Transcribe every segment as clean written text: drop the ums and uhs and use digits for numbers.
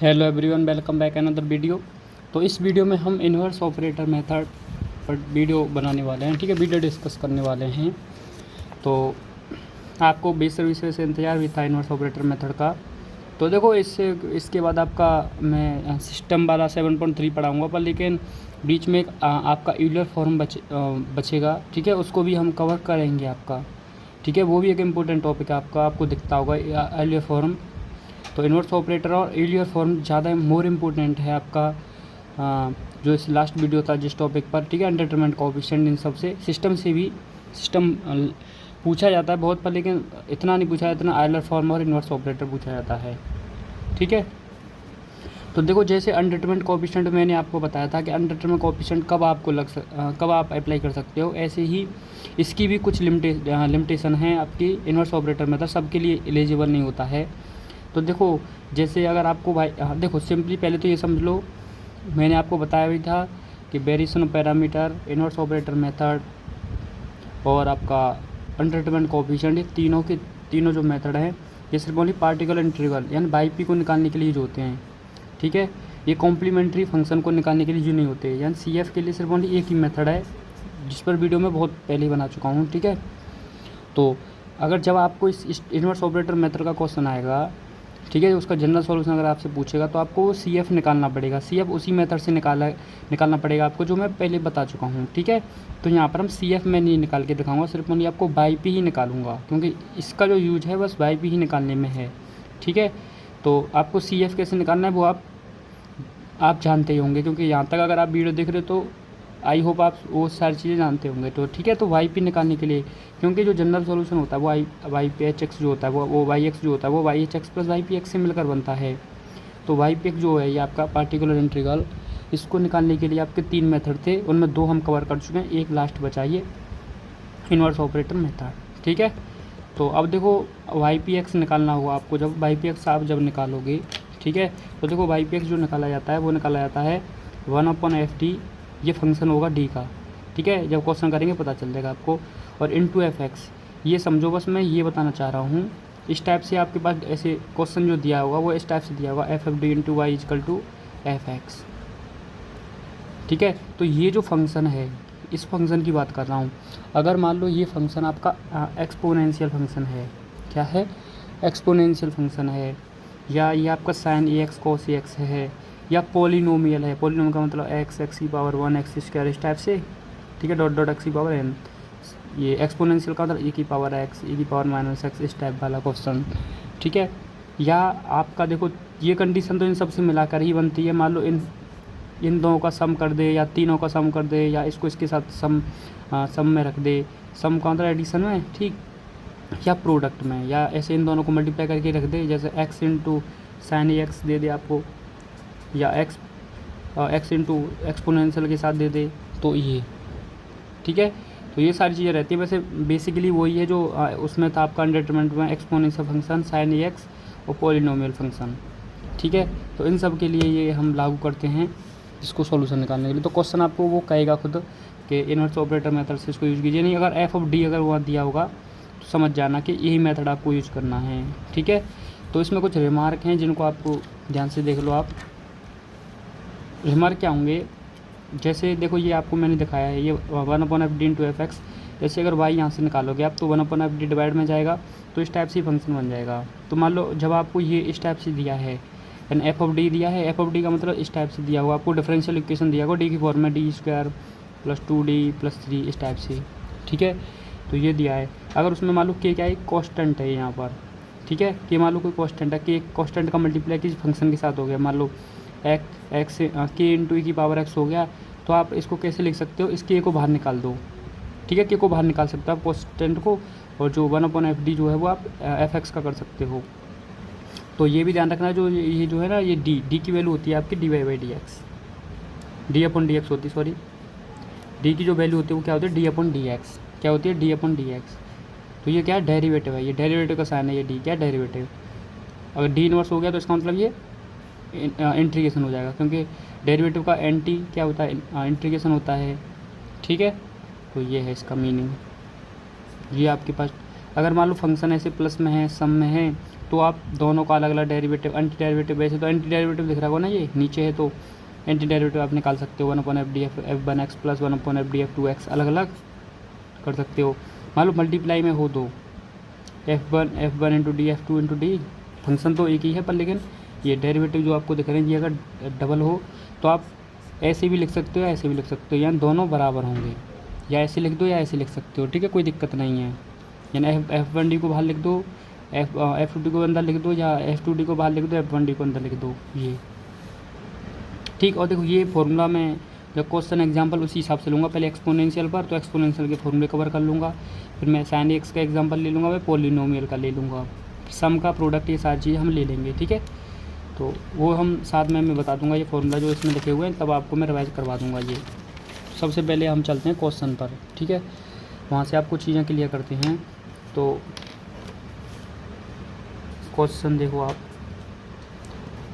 Hello everyone, welcome back another video. तो इस video में हम इन्वर्स ऑपरेटर मेथड पर वीडियो बनाने वाले हैं। ठीक है, वीडियो डिस्कस करने वाले हैं। तो आपको बेसब्री से इंतज़ार भी था इन्वर्स ऑपरेटर मेथड का। तो देखो, इसके बाद आपका मैं सिस्टम वाला 7.3 पढ़ाऊँगा, पर लेकिन बीच में एक आपका यूलर फॉर्म बचेगा। ठीक है, उसको भी हम कवर करेंगे आपका। ठीक है, वो भी एक इम्पोर्टेंट टॉपिक है आपका, आपको दिखता होगा यूलर फॉर्म। तो इन्वर्स ऑपरेटर और यूलर फॉर्म ज़्यादा मोर इम्पोर्टेंट है आपका। जो इस लास्ट वीडियो था जिस टॉपिक पर, ठीक है, अनडिटरमाइंड कोएफिशिएंट, इन सब से सिस्टम से भी पूछा जाता है बहुत, पर लेकिन इतना नहीं पूछा जाता, इतना यूलर फॉर्म और इन्वर्स ऑपरेटर पूछा जाता है। ठीक है, तो देखो, जैसे अनडिटरमाइंड कोएफिशिएंट मैंने आपको बताया था कि अनडिटरमाइंड कोएफिशिएंट कब आप अप्लाई कर सकते हो, ऐसे ही इसकी भी कुछ लिमिटेशन है आपकी। इन्वर्स ऑपरेटर मतलब सबके लिए एलिजिबल नहीं होता है। तो देखो, जैसे अगर आपको भाई देखो, सिंपली पहले तो ये समझ लो, मैंने आपको बताया भी था कि variation of parameter, inverse operator method और आपका अनडिटरमाइंड कोएफिशिएंट, ये तीनों जो मेथड हैं, ये सिर्फ ओनली पार्टिकल इंटीग्रल यानी बाई पी को निकालने के लिए यूज होते हैं। ठीक है, ये कॉम्प्लीमेंट्री फंक्शन को निकालने के लिए यूज नहीं होते। यानी सी एफ के लिए सिर्फ ओनली एक ही मेथड है, जिस पर वीडियो में बहुत पहले ही बना चुका हूँ। ठीक है, तो अगर जब आपको इस इन्वर्स ऑपरेटर मेथड का क्वेश्चन आएगा, ठीक है, उसका जनरल सॉल्यूशन अगर आपसे पूछेगा, तो आपको वो सी एफ निकालना पड़ेगा। सी एफ उसी मेथड से निकालना पड़ेगा आपको, जो मैं पहले बता चुका हूँ। ठीक है, तो यहाँ पर हम सी एफ में नहीं निकाल के दिखाऊंगा, सिर्फ ओनली आपको बाई पी ही निकालूंगा, क्योंकि इसका जो यूज है बस बाई पी ही निकालने में है। ठीक है, तो आपको सी एफ कैसे निकालना है वो आप जानते ही होंगे, क्योंकि यहाँ तक अगर आप वीडियो देख रहे हो तो आई होप आप वो सारी चीज़ें जानते होंगे। तो ठीक है, तो वाई पी निकालने के लिए, क्योंकि जो जनरल सॉल्यूशन होता है वो वाई पी एच एक्स जो होता है, वो वाई एक्स जो होता है, वो Y H X plus Y P X से मिलकर बनता है। तो वाई पी एक्स जो है ये आपका पार्टिकुलर इंटीग्रल, इसको निकालने के लिए आपके 3 मेथड थे, उनमें 2 हम कवर कर चुके हैं, एक लास्ट बचाइए, इन्वर्स ऑपरेटर मेथड। ठीक है, तो अब देखो, वाई पी एक्स निकालना होगा आपको। जब वाई पी एक्स आप जब निकालोगे, ठीक है, तो देखो वाई पी एक्स जो निकाला जाता है वो निकाला जाता है 1/f(d), ये फंक्शन होगा डी का। ठीक है, जब क्वेश्चन करेंगे पता चल जाएगा आपको। और इनटू एफ एक्स, ये समझो, बस मैं ये बताना चाह रहा हूँ, इस टाइप से आपके पास ऐसे क्वेश्चन जो दिया होगा वो इस टाइप से दिया होगा, F F D into Y equal to F X. ठीक है, तो ये जो फंक्शन है, इस फंक्शन की बात कर रहा हूँ। अगर मान लो ये फंक्शन आपका एक्सपोनेंशियल फंक्शन है, क्या है, एक्सपोनेंशियल फंक्शन है, या ये आपका sign A x cos A x है, या पॉलिनोमियल है। पॉलिनोमियल का मतलब एक्स की पावर 1 एक्स स्क्वायर, इस टाइप से। ठीक है, डॉट डॉट एक्स की पावर एन। ये एक्सपोनेंशियल का मतलब ए की पावर एक्स, ए की पावर माइनस एक्स, इस टाइप वाला क्वेश्चन। ठीक है, या आपका देखो, ये कंडीशन तो इन सबसे मिलाकर ही बनती है। मान लो इन दोनों का सम कर दे, या तीनों का सम कर दे, या इसको इसके साथ सम में रख दे, सम का मतलब एडिशन में, ठीक, या प्रोडक्ट में, या ऐसे इन दोनों को मल्टीप्लाई करके रख दे, जैसे एक्स इंटू साइन ए एक्स दे दे आपको, या एक्स इंटू एक्सपोनेंशियल के साथ दे दे, तो ये। ठीक है, तो ये सारी चीज़ें रहती है। वैसे बेसिकली वही है जो उसमें था आपका अनडिटरमाइंड में, एक्सपोनेंशियल फंक्शन, साइन ए एक्स और पॉलिनोमियल फंक्शन। ठीक है, तो इन सब के लिए ये हम लागू करते हैं इसको सॉल्यूशन निकालने के लिए। तो क्वेश्चन आपको वो कहेगा खुद कि इन्वर्स ऑपरेटर मेथड से इसको यूज़ कीजिए। नहीं, अगर एफ ऑफ डी अगर वहाँ दिया होगा तो समझ जाना कि यही मेथड आपको यूज़ करना है। ठीक है, तो इसमें कुछ रिमार्क हैं जिनको आपको ध्यान से देख लो आप। रिमार्क क्या होंगे, जैसे देखो, ये आपको मैंने दिखाया है, ये 1/f D into F x. जैसे अगर वाई यहाँ से निकालोगे आप, तो 1/f डी डिवाइड में जाएगा, तो इस टाइप से फंक्शन बन जाएगा। तो मान लो जब आपको ये इस टाइप से दिया है, यानी एफ ऑफ डी दिया है, एफ ऑफ डी का मतलब इस टाइप से दिया होगा आपको, डिफरेंशियल इक्वेशन दिया होगा डी की फॉर्म में, D square plus 2d plus 3, इस टाइप से। ठीक है, तो ये दिया है। अगर उसमें मान लो के क्या है, कॉन्स्टेंट है यहाँ पर। ठीक है, कि मान लो कोई कॉन्स्टेंट है, कि कॉन्स्टेंट का मल्टीप्लाई किसी फंक्शन के साथ हो गया, मान लो एक्स के इंटू ई की पावर एक्स हो गया, तो आप इसको कैसे लिख सकते हो, इस के को बाहर निकाल दो। ठीक है, के को बाहर निकाल सकते हो आप कॉन्स्टेंट को, और जो 1/f(d) जो है वो आप एफ एक्स का कर सकते हो। तो ये भी ध्यान रखना, जो ये जो है ना, ये डी की वैल्यू होती है आपकी dy/dx, d/dx होती है, सॉरी, डी की जो वैल्यू होती है वो क्या होती है, d/dx, क्या होती है, d/dx। तो ये क्या है, डेरिवेटिव है, ये डेरिवेटिव का साइन है, ये डी क्या है, डेरिवेटिव। अगर डी इनवर्स हो गया तो इसका मतलब ये इंटीग्रेशन हो जाएगा, क्योंकि डेरिवेटिव का एंटी क्या होता है, इंटीग्रेशन होता है। ठीक है, तो ये है इसका मीनिंग। ये आपके पास अगर मान लो फंक्शन ऐसे प्लस में है, सम में है, तो आप दोनों का अलग अलग डेरिवेटिव, एंटी डेरिवेटिव, वैसे तो एंटी डेरिवेटिव दिख रहा होगा ना, ये नीचे है, तो एंटी डेरिवेटिव आप निकाल सकते हो 1/f f1x plus 1/f f2x अलग अलग कर सकते हो। मान लो मल्टीप्लाई में हो दो, f1 into D f2 into D, function तो एक ही है पर लेकिन ये डेरिवेटिव जो आपको दिख रहे हैं ये अगर डबल हो तो आप ऐसे भी लिख सकते हो या ऐसे भी लिख सकते हो, यानी दोनों बराबर होंगे, या ऐसे लिख दो या ऐसे लिख सकते हो, ठीक है, कोई दिक्कत नहीं है। यानी f1d को बाहर लिख दो, f2d को अंदर लिख दो, या f2d को बाहर लिख दो, f1d को अंदर लिख दो, ये ठीक। और देखो ये फॉर्मूला में जब क्वेश्चन एग्जांपल उसी हिसाब से लूँगा, पहले एक्सपोनेंशियल पर तो एक्सपोनेंशियल के फॉर्मूले कवर कर लूँगा, फिर मैं साइन एक्स का एग्जांपल ले लूँगा, मैं पॉलिनोमियल का ले लूँगा, सम का प्रोडक्ट, ये सारी चीज़ें हम ले लेंगे, ठीक है। तो वो हम साथ में मैं बता दूँगा, ये फॉर्मूला जो इसमें लिखे हुए हैं तब आपको मैं रिवाइज करवा दूँगा। ये सबसे पहले हम चलते हैं क्वेश्चन पर, ठीक है, वहाँ से आपको चीज़ें क्लियर करते हैं। तो क्वेश्चन देखो आप,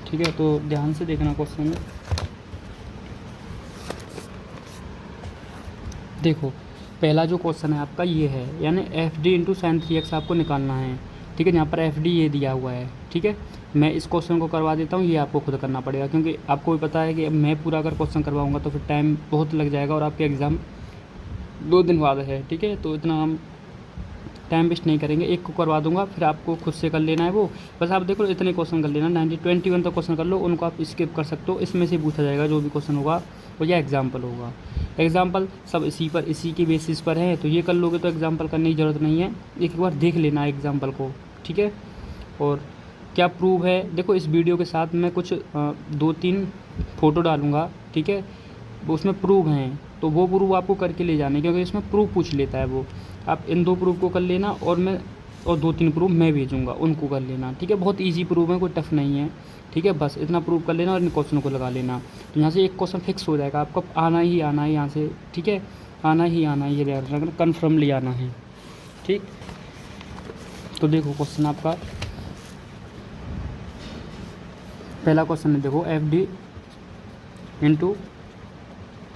ठीक है, तो ध्यान से देखना क्वेश्चन में। देखो पहला जो क्वेश्चन है आपका ये है, यानी F D into sine 3x आपको निकालना है, ठीक है। यहाँ पर एफ डी ये दिया हुआ है, ठीक है। मैं इस क्वेश्चन को करवा देता हूँ, ये आपको खुद करना पड़ेगा, क्योंकि आपको भी पता है कि मैं पूरा अगर क्वेश्चन करवाऊँगा तो फिर टाइम बहुत लग जाएगा और आपके एग्ज़ाम 2 दिन बाद है, ठीक है। तो इतना हम टाइम वेस्ट नहीं करेंगे, एक को करवा दूंगा, फिर आपको खुद से कर लेना है वो, बस आप देखो इतने क्वेश्चन कर लेना, 21 तक क्वेश्चन कर लो, उनको आप स्किप कर सकते हो, इसमें से पूछा जाएगा जो भी क्वेश्चन होगा वो या एग्जाम्पल होगा। एग्जाम्पल सब इसी के बेसिस पर है, तो ये कर लोगे तो एग्जाम्पल करने की ज़रूरत नहीं है, एक बार देख लेना है एग्जाम्पल को, ठीक है। और क्या प्रूव है, देखो इस वीडियो के साथ मैं कुछ 2-3 फ़ोटो डालूँगा, ठीक है, उसमें प्रूव हैं, तो वो प्रूफ आपको करके ले जाने, क्योंकि इसमें प्रूफ पूछ लेता है वो, आप इन 2 प्रूफ को कर लेना और 2-3 प्रूफ मैं भेजूँगा, उनको कर लेना, ठीक है। बहुत इजी प्रूफ है, कोई टफ नहीं है, ठीक है। बस इतना प्रूफ कर लेना और इन क्वेश्चन को लगा लेना, तो यहाँ से एक क्वेश्चन फिक्स हो जाएगा, आपको आना ही आना है यहाँ से, ठीक है, आना ही आना है, ये ध्यान रखना, कन्फर्मली आना है, ठीक। तो देखो क्वेश्चन आपका पहला क्वेश्चन है, देखो F D into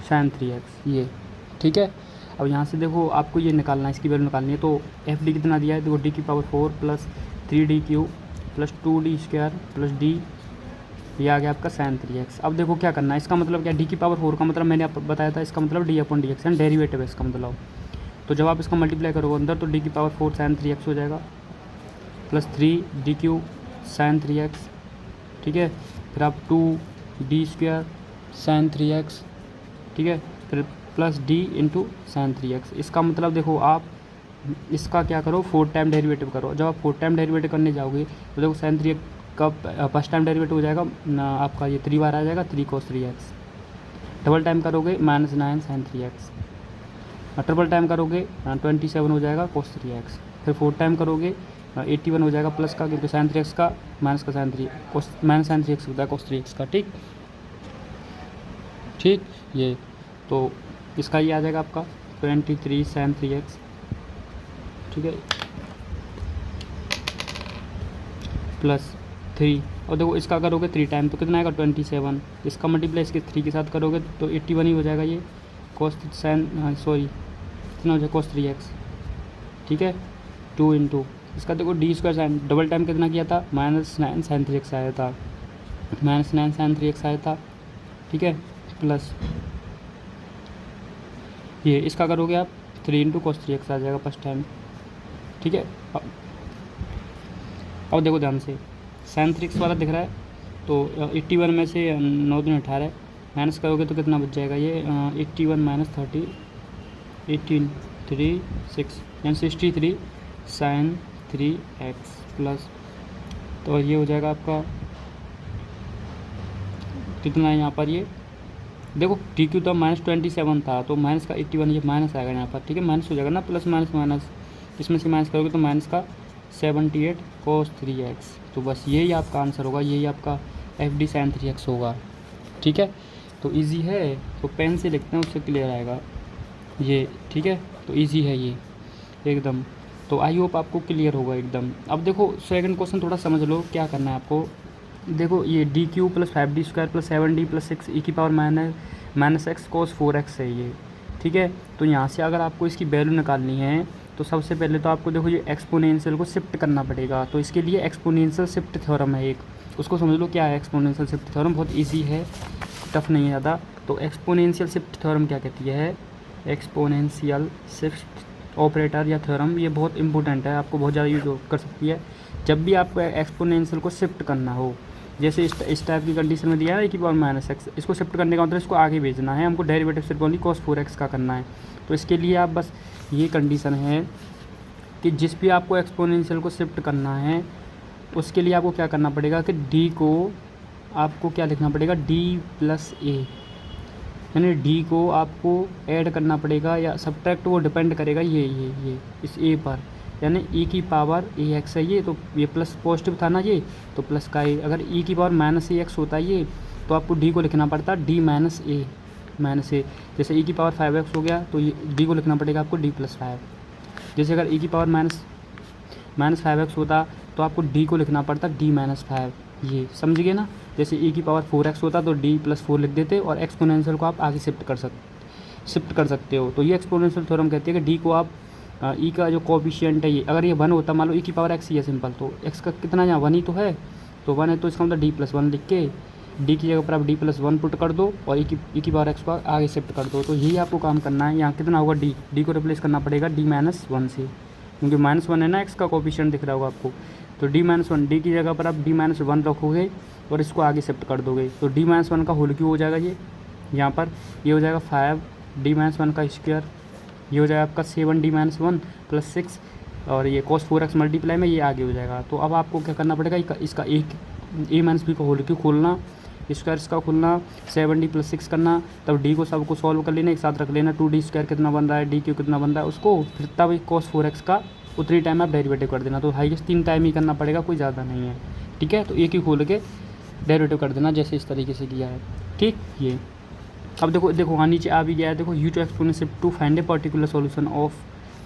sine 3x ये, ठीक है। अब यहाँ से देखो आपको ये निकालना है, इसकी वैल्यू निकालनी है, तो एफ डी कितना दिया है, देखो डी की power 4 plus 3d³ plus 2d² plus D, ये आ गया आपका साइन 3x। अब देखो क्या करना है, इसका मतलब क्या, डी की पावर 4 का मतलब मैंने आपको बताया था, इसका मतलब d/dx है, डेरिवेटिव है इसका मतलब। तो जब आप इसका मल्टीप्लाई करोगे अंदर तो डी की पावर 4 साइन 3x हो जाएगा प्लस 3d³ साइन 3x, ठीक है। फिर आप 2d² साइन 3x, ठीक है, फिर plus D into sine 3x। इसका मतलब देखो आप इसका क्या करो, 4 टाइम डेरिवेटिव करो। जब आप 4 टाइम डेरिवेटिव करने जाओगे तो देखो साइन 3x का फर्स्ट टाइम डेरिवेटिव हो जाएगा ना आपका, ये 3 बार आ जाएगा 3 cos 3x। डबल टाइम करोगे -9 साइन 3x, ट्रिपल टाइम करोगे 27 हो जाएगा cos 3x। फिर 4 टाइम करोगे 81 हो जाएगा प्लस का, क्योंकि साइन 3x का माइनस का साइन 3x होता है cos 3x का, ठीक ठीक। ये तो इसका ये आ जाएगा आपका 23 साइन 3x, ठीक है, प्लस 3। और देखो इसका करोगे 3 टाइम तो कितना आएगा 27, इसका मल्टीप्लाई इसके 3 के साथ करोगे तो 81 ही हो जाएगा, ये cos साइन सॉरी कितना हो जाएगा cos 3x, ठीक है, 2 इंटू इसका देखो d² साइन, डबल टाइम कितना किया था -9 साइन 3x आया था, -9 साइन 3x आया था, ठीक है, प्लस ये इसका करोगे आप 3 इंटू cos 3x आ जाएगा फर्स्ट टाइम, ठीक है। अब देखो ध्यान से साइन 3x वाला दिख रहा है, तो 81 में से 9 दूनी 18 माइनस करोगे तो कितना बच जाएगा, ये 81 माइनस 30 18 3 6 यानी 63 साइन 3x प्लस, तो ये हो जाएगा आपका कितना है यहाँ पर, ये देखो टी क्यू तो -27 था, तो माइनस का 81 ये माइनस आएगा यहाँ पर, ठीक है, माइनस हो जाएगा ना, प्लस माइनस माइनस, इसमें से माइनस करोगे तो माइनस का 78 cos 3x। तो बस यही आपका आंसर होगा, यही आपका एफ डी साइन 3x होगा, ठीक है। तो इजी है, तो पेन से लिखते हैं उससे क्लियर आएगा ये, ठीक है। तो इजी है ये एकदम, तो आई होप आपको क्लियर होगा एकदम। अब देखो सेकंड क्वेश्चन थोड़ा समझ लो क्या करना है आपको। देखो ये d³ plus 5d² plus 7d plus 6 e की power minus x cos 4x है ये, ठीक है। तो यहाँ से अगर आपको इसकी वैल्यू निकालनी है तो सबसे पहले तो आपको देखो ये एक्सपोनेंशियल को शिफ्ट करना पड़ेगा। तो इसके लिए एक्सपोनेंशियल शिफ्ट थ्योरम है एक, उसको समझ लो क्या है एक्सपोनेंशियल शिफ्ट थ्योरम। बहुत ईजी है, टफ नहीं है ज़्यादा। तो एक्सपोनेंशियल शिफ्ट थ्योरम क्या कहती है, एक्सपोनेंशियल शिफ्ट ऑपरेटर या थ्योरम, ये बहुत इंपॉर्टेंट है, आपको बहुत ज़्यादा यूज कर सकती है जब भी आपको एक्सपोनेंशियल को शिफ्ट करना हो। जैसे इस टाइप की कंडीशन में दिया है कि पावर माइनस एक्स, इसको शिफ्ट करने का मतलब इसको आगे भेजना है, हमको डेरिवेटिव सिर्फ ओनली cos 4x का करना है। तो इसके लिए आप बस ये कंडीशन है कि जिस भी आपको एक्सपोनेंशियल को शिफ्ट करना है उसके लिए आपको क्या करना पड़ेगा कि डी को आपको क्या लिखना पड़ेगा, डी प्लस ए, यानी डी को आपको ऐड करना पड़ेगा या सब्ट्रैक्ट, वो डिपेंड करेगा ये इस ए पर, यानी e की पावर ए एक्स है ये, तो ये प्लस पॉजिटिव था ना ये, तो प्लस का ए। अगर e की पावर माइनस ए एक्स होता है ये, तो आपको d को लिखना पड़ता डी माइनस ए जैसे e की पावर 5x हो गया तो ये d को लिखना पड़ेगा आपको d प्लस 5। जैसे अगर e की पावर माइनस 5x होता तो आपको d को लिखना पड़ता d माइनस 5, ये समझ गए ना। जैसे e की पावर 4x होता तो d प्लस 4 लिख देते, और एक्सपोनेंशियल को आप आगे शिफ्ट कर सकते हो। तो ये एक्सपोनेंशियल थ्योरम कहती है कि d को आप ई का जो कोफिशिएंट है ये, अगर ये 1 होता, मान लो e की पावर x ही है सिंपल, तो x का कितना यहाँ 1 ही तो है, तो 1 है तो इसका मतलब d प्लस 1 लिख के d की जगह पर आप d प्लस 1 पुट कर दो और e की पावर x को आगे शिफ्ट कर दो। तो यही आपको काम करना है। यहाँ कितना होगा d को रिप्लेस करना पड़ेगा d माइनस 1 से, क्योंकि माइनस 1 है ना x का कोफिशिएंट दिख रहा होगा आपको। तो d माइनस 1, डी की जगह पर आप d माइनस 1 रखोगे और इसको आगे शिफ्ट कर दोगे, तो d माइनस 1 का होल क्यूब हो जाएगा ये यहाँ पर, ये हो जाएगा 5 d माइनस 1 का स्क्वायर, ये हो जाएगा आपका 7d माइनस 1 प्लस 6, और ये cos 4x मल्टीप्लाई में ये आगे हो जाएगा। तो अब आपको क्या करना पड़ेगा, इसका एक a माइनस बी का होल क्यूब खोलना, स्क्वायर इसका खोलना, 7d प्लस 6 करना, तब d को सबको सॉल्व कर लेना, एक साथ रख लेना, 2d स्क्वायर कितना बन रहा है, d क्यूब कितना बन रहा है उसको, फिर तब cos 4x का उतनी टाइम आप डेरिवेटिव कर देना। तो हाईएस्ट 3 टाइम ही करना पड़ेगा, कोई ज़्यादा नहीं है, ठीक है। तो एक ही खोल के डेरिवेटिव कर देना जैसे इस तरीके से किया है, ठीक। ये अब देखो वहाँ नीचे आ भी गया है, देखो u to exponential to find a particular solution of,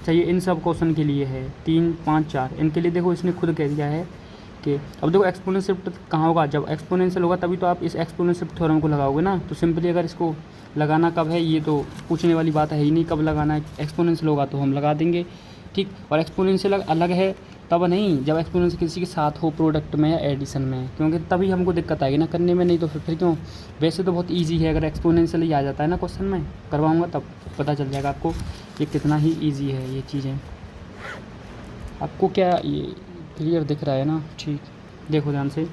चाहिए इन सब क्वेश्चन के लिए है 3, 5, 4, इनके लिए देखो इसने खुद कह दिया है कि अब देखो एक्सपोनेंशियल शिफ्ट कहाँ होगा, जब एक्सपोनेंशियल होगा तभी तो आप इस एक्सपोनेंशियल शिफ्ट थ्योरम को लगाओगे ना। तो सिंपली अगर इसको लगाना कब है ये तो पूछने वाली बात है ही नहीं, कब लगाना है, एक्सपोनेंशियल होगा तो हम लगा देंगे, ठीक। और एक्सपोनेंशियल अलग है तब नहीं जब एक्सपोनेंशियल किसी के साथ हो प्रोडक्ट में या एडिशन में, क्योंकि तभी हमको दिक्कत आएगी ना करने में, नहीं तो फिर क्यों। वैसे तो बहुत इजी है, अगर एक्सपोनेंशियल ही आ जाता है ना क्वेश्चन में करवाऊंगा तब पता चल जाएगा आपको ये कितना ही इजी है ये चीज़ें। आपको क्या ये क्लियर दिख रहा है ना, ठीक। देखो ध्यान से,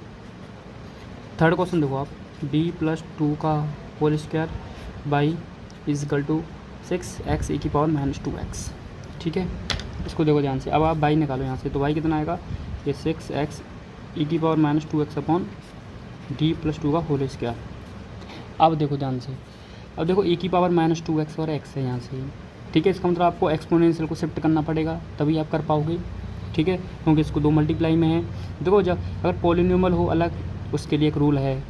थर्ड क्वेश्चन देखो आप, b प्लस 2 का whole square y equal to 6x e की पावर माइनस 2x, ठीक है। इसको देखो ध्यान से, अब आप बाई निकालो यहाँ से, तो बाई कितना आएगा, ये 6x e की power minus 2x upon d plus 2 का होल स्क्वायर। अब देखो ध्यान से, अब देखो e की पावर माइनस 2x और x है यहाँ से, ठीक है। इसका मतलब आपको एक्सपोनेंशियल को शिफ्ट करना पड़ेगा तभी आप कर पाओगे, ठीक है, क्योंकि इसको 2 मल्टीप्लाई में है। देखो जब अगर पॉलिनोमियल हो अलग उसके लिए एक रूल है,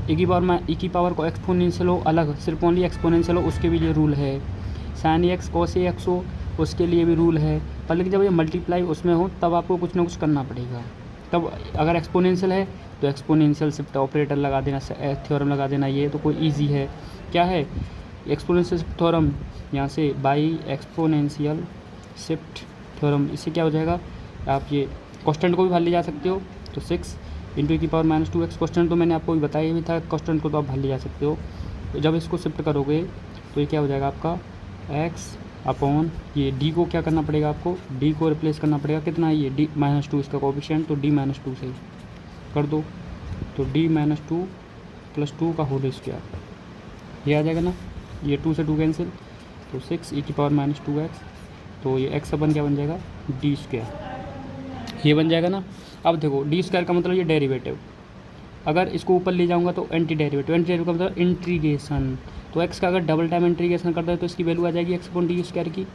e की पावर को एक्सपोनेंशियल हो अलग, सिर्फ ओनली एक्सपोनेंशियल हो उसके भी लिए रूल है, साइन एक्स कॉस एक्स हो उसके लिए भी रूल है। पर लेकिन जब ये मल्टीप्लाई उसमें हो तब आपको कुछ ना कुछ करना पड़ेगा। तब अगर एक्सपोनेंशियल है तो एक्सपोनेंशियल शिफ्ट ऑपरेटर लगा देना, थ्योरम लगा देना, ये तो कोई इजी है। क्या है एक्सपोनेंशियल शिफ्ट थ्योरम, यहाँ से बाई एक्सपोनेंशियल शिफ्ट थ्योरम, इससे क्या हो जाएगा, आप ये कॉन्स्टेंट को भी भर ले जा सकते हो, तो 6 इंटू की पावर माइनस 2x, कॉन्स्टेंट तो मैंने आपको भी बताया भी था, कॉन्स्टेंट को तो आप भर ले जा सकते हो। तो जब इसको शिफ्ट करोगे तो ये क्या हो जाएगा आपका x अपॉन ये d को क्या करना पड़ेगा आपको, d को रिप्लेस करना पड़ेगा, कितना है ये d माइनस 2 इसका कोफिशिएंट, तो d माइनस 2 से कर दो, तो d माइनस 2 प्लस 2 का होल स्क्वायर, ये आ जाएगा ना, ये 2 से 2 कैंसिल, तो 6 e की पावर माइनस 2x, तो ये x अपन क्या बन जाएगा d स्क्वायर, ये बन जाएगा ना। अब देखो d स्क्वायर का मतलब ये डेरिवेटिव, अगर इसको ऊपर ले जाऊंगा तो एंटी डेरिवेटिव का मतलब इंटीग्रेशन, तो x का अगर डबल टाइम इंटीग्रेशन करता है तो इसकी वैल्यू आ जाएगी x अपॉन डी स्क्वायर की।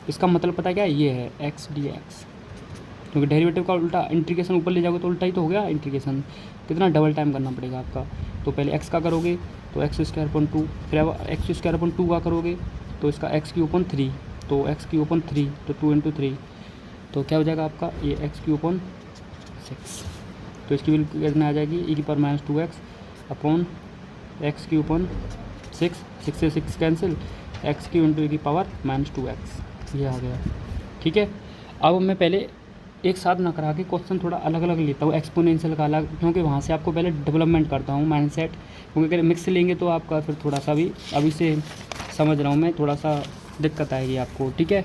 इसका मतलब पता क्या है, ये है x dx, क्योंकि डेरिवेटिव का उल्टा इंटीग्रेशन ऊपर ले जाओगे तो उल्टा ही तो हो गया इंटीग्रेशन, कितना डबल टाइम करना पड़ेगा आपका। तो पहले x का करोगे तो एक्स स्क्वायर अपॉन 2, फिर अब एक्स स्क्वायर अपॉन 2 का करोगे तो इसका एक्स क्यू अपॉन 3, तो एक्स क्यू अपॉन 3, तो 2 इंटू 3, तो क्या हो जाएगा आपका ये एक्स क्यू अपॉन 6, तो इसकी वैल्यू कितना आ जाएगी e की power minus 2x upon x Q upon 6 से 6 cancel, x Q into e की पावर माइनस 2x, ये आ गया, ठीक है। अब मैं पहले एक साथ ना करा के क्वेश्चन थोड़ा अलग अलग लेता हूँ, एक्सपोनेंशियल का अलग, क्योंकि वहाँ से आपको पहले डेवलपमेंट करता हूँ माइंडसेट, क्योंकि अगर मिक्स लेंगे तो आपका फिर थोड़ा सा भी, अभी से समझ रहा हूँ मैं, थोड़ा सा दिक्कत आएगी आपको, ठीक है।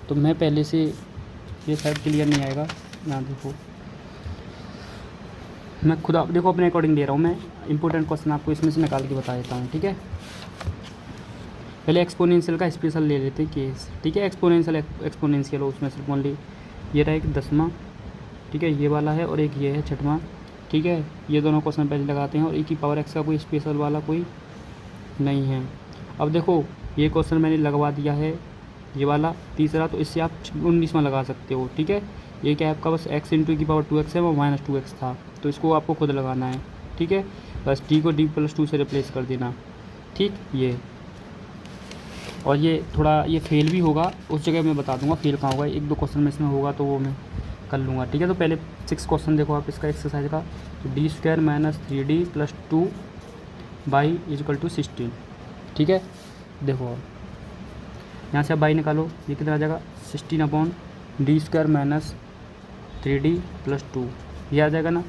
तो मैं पहले से, ये शायद क्लियर नहीं आएगा, यहाँ देखो मैं खुद, आप देखो अपने अकॉर्डिंग दे रहा हूँ मैं, इंपॉर्टेंट क्वेश्चन आपको इसमें से निकाल के बता देता हूँ, ठीक है। पहले एक्सपोनेंशियल का स्पेशल ले लेते हैं केस, ठीक है। एक्सपोनेंशियल हो, उसमें सिर्फ ओनली ये रहा एक 10वां, ठीक है, ये वाला है, और एक ये है 6वां, ठीक है। ये दोनों क्वेश्चन पहले लगाते हैं, और e⁻x का कोई स्पेशल वाला कोई नहीं है। अब देखो ये क्वेश्चन मैंने लगवा दिया है, ये वाला तीसरा, तो इससे आप 19वां लगा सकते हो, ठीक है। ये क्या है आपका, बस x × e⁻2x है, वो -2x था, तो इसको आपको खुद लगाना है, ठीक है। बस d को d+2 से रिप्लेस कर देना, ठीक। ये और ये थोड़ा ये फेल भी होगा, उस जगह मैं बता दूंगा फेल कहाँ होगा, 1-2 क्वेश्चन में इसमें होगा तो वो मैं कर लूँगा, ठीक है। तो पहले 6 क्वेश्चन देखो आप इसका एक्सरसाइज का, तो d² - 3d + 2y = 16, ठीक है। देखो अब यहाँ से आप y निकालो, ये कितना आ जाएगा 16/d² - 3d + 2, ये आ जाएगा ना,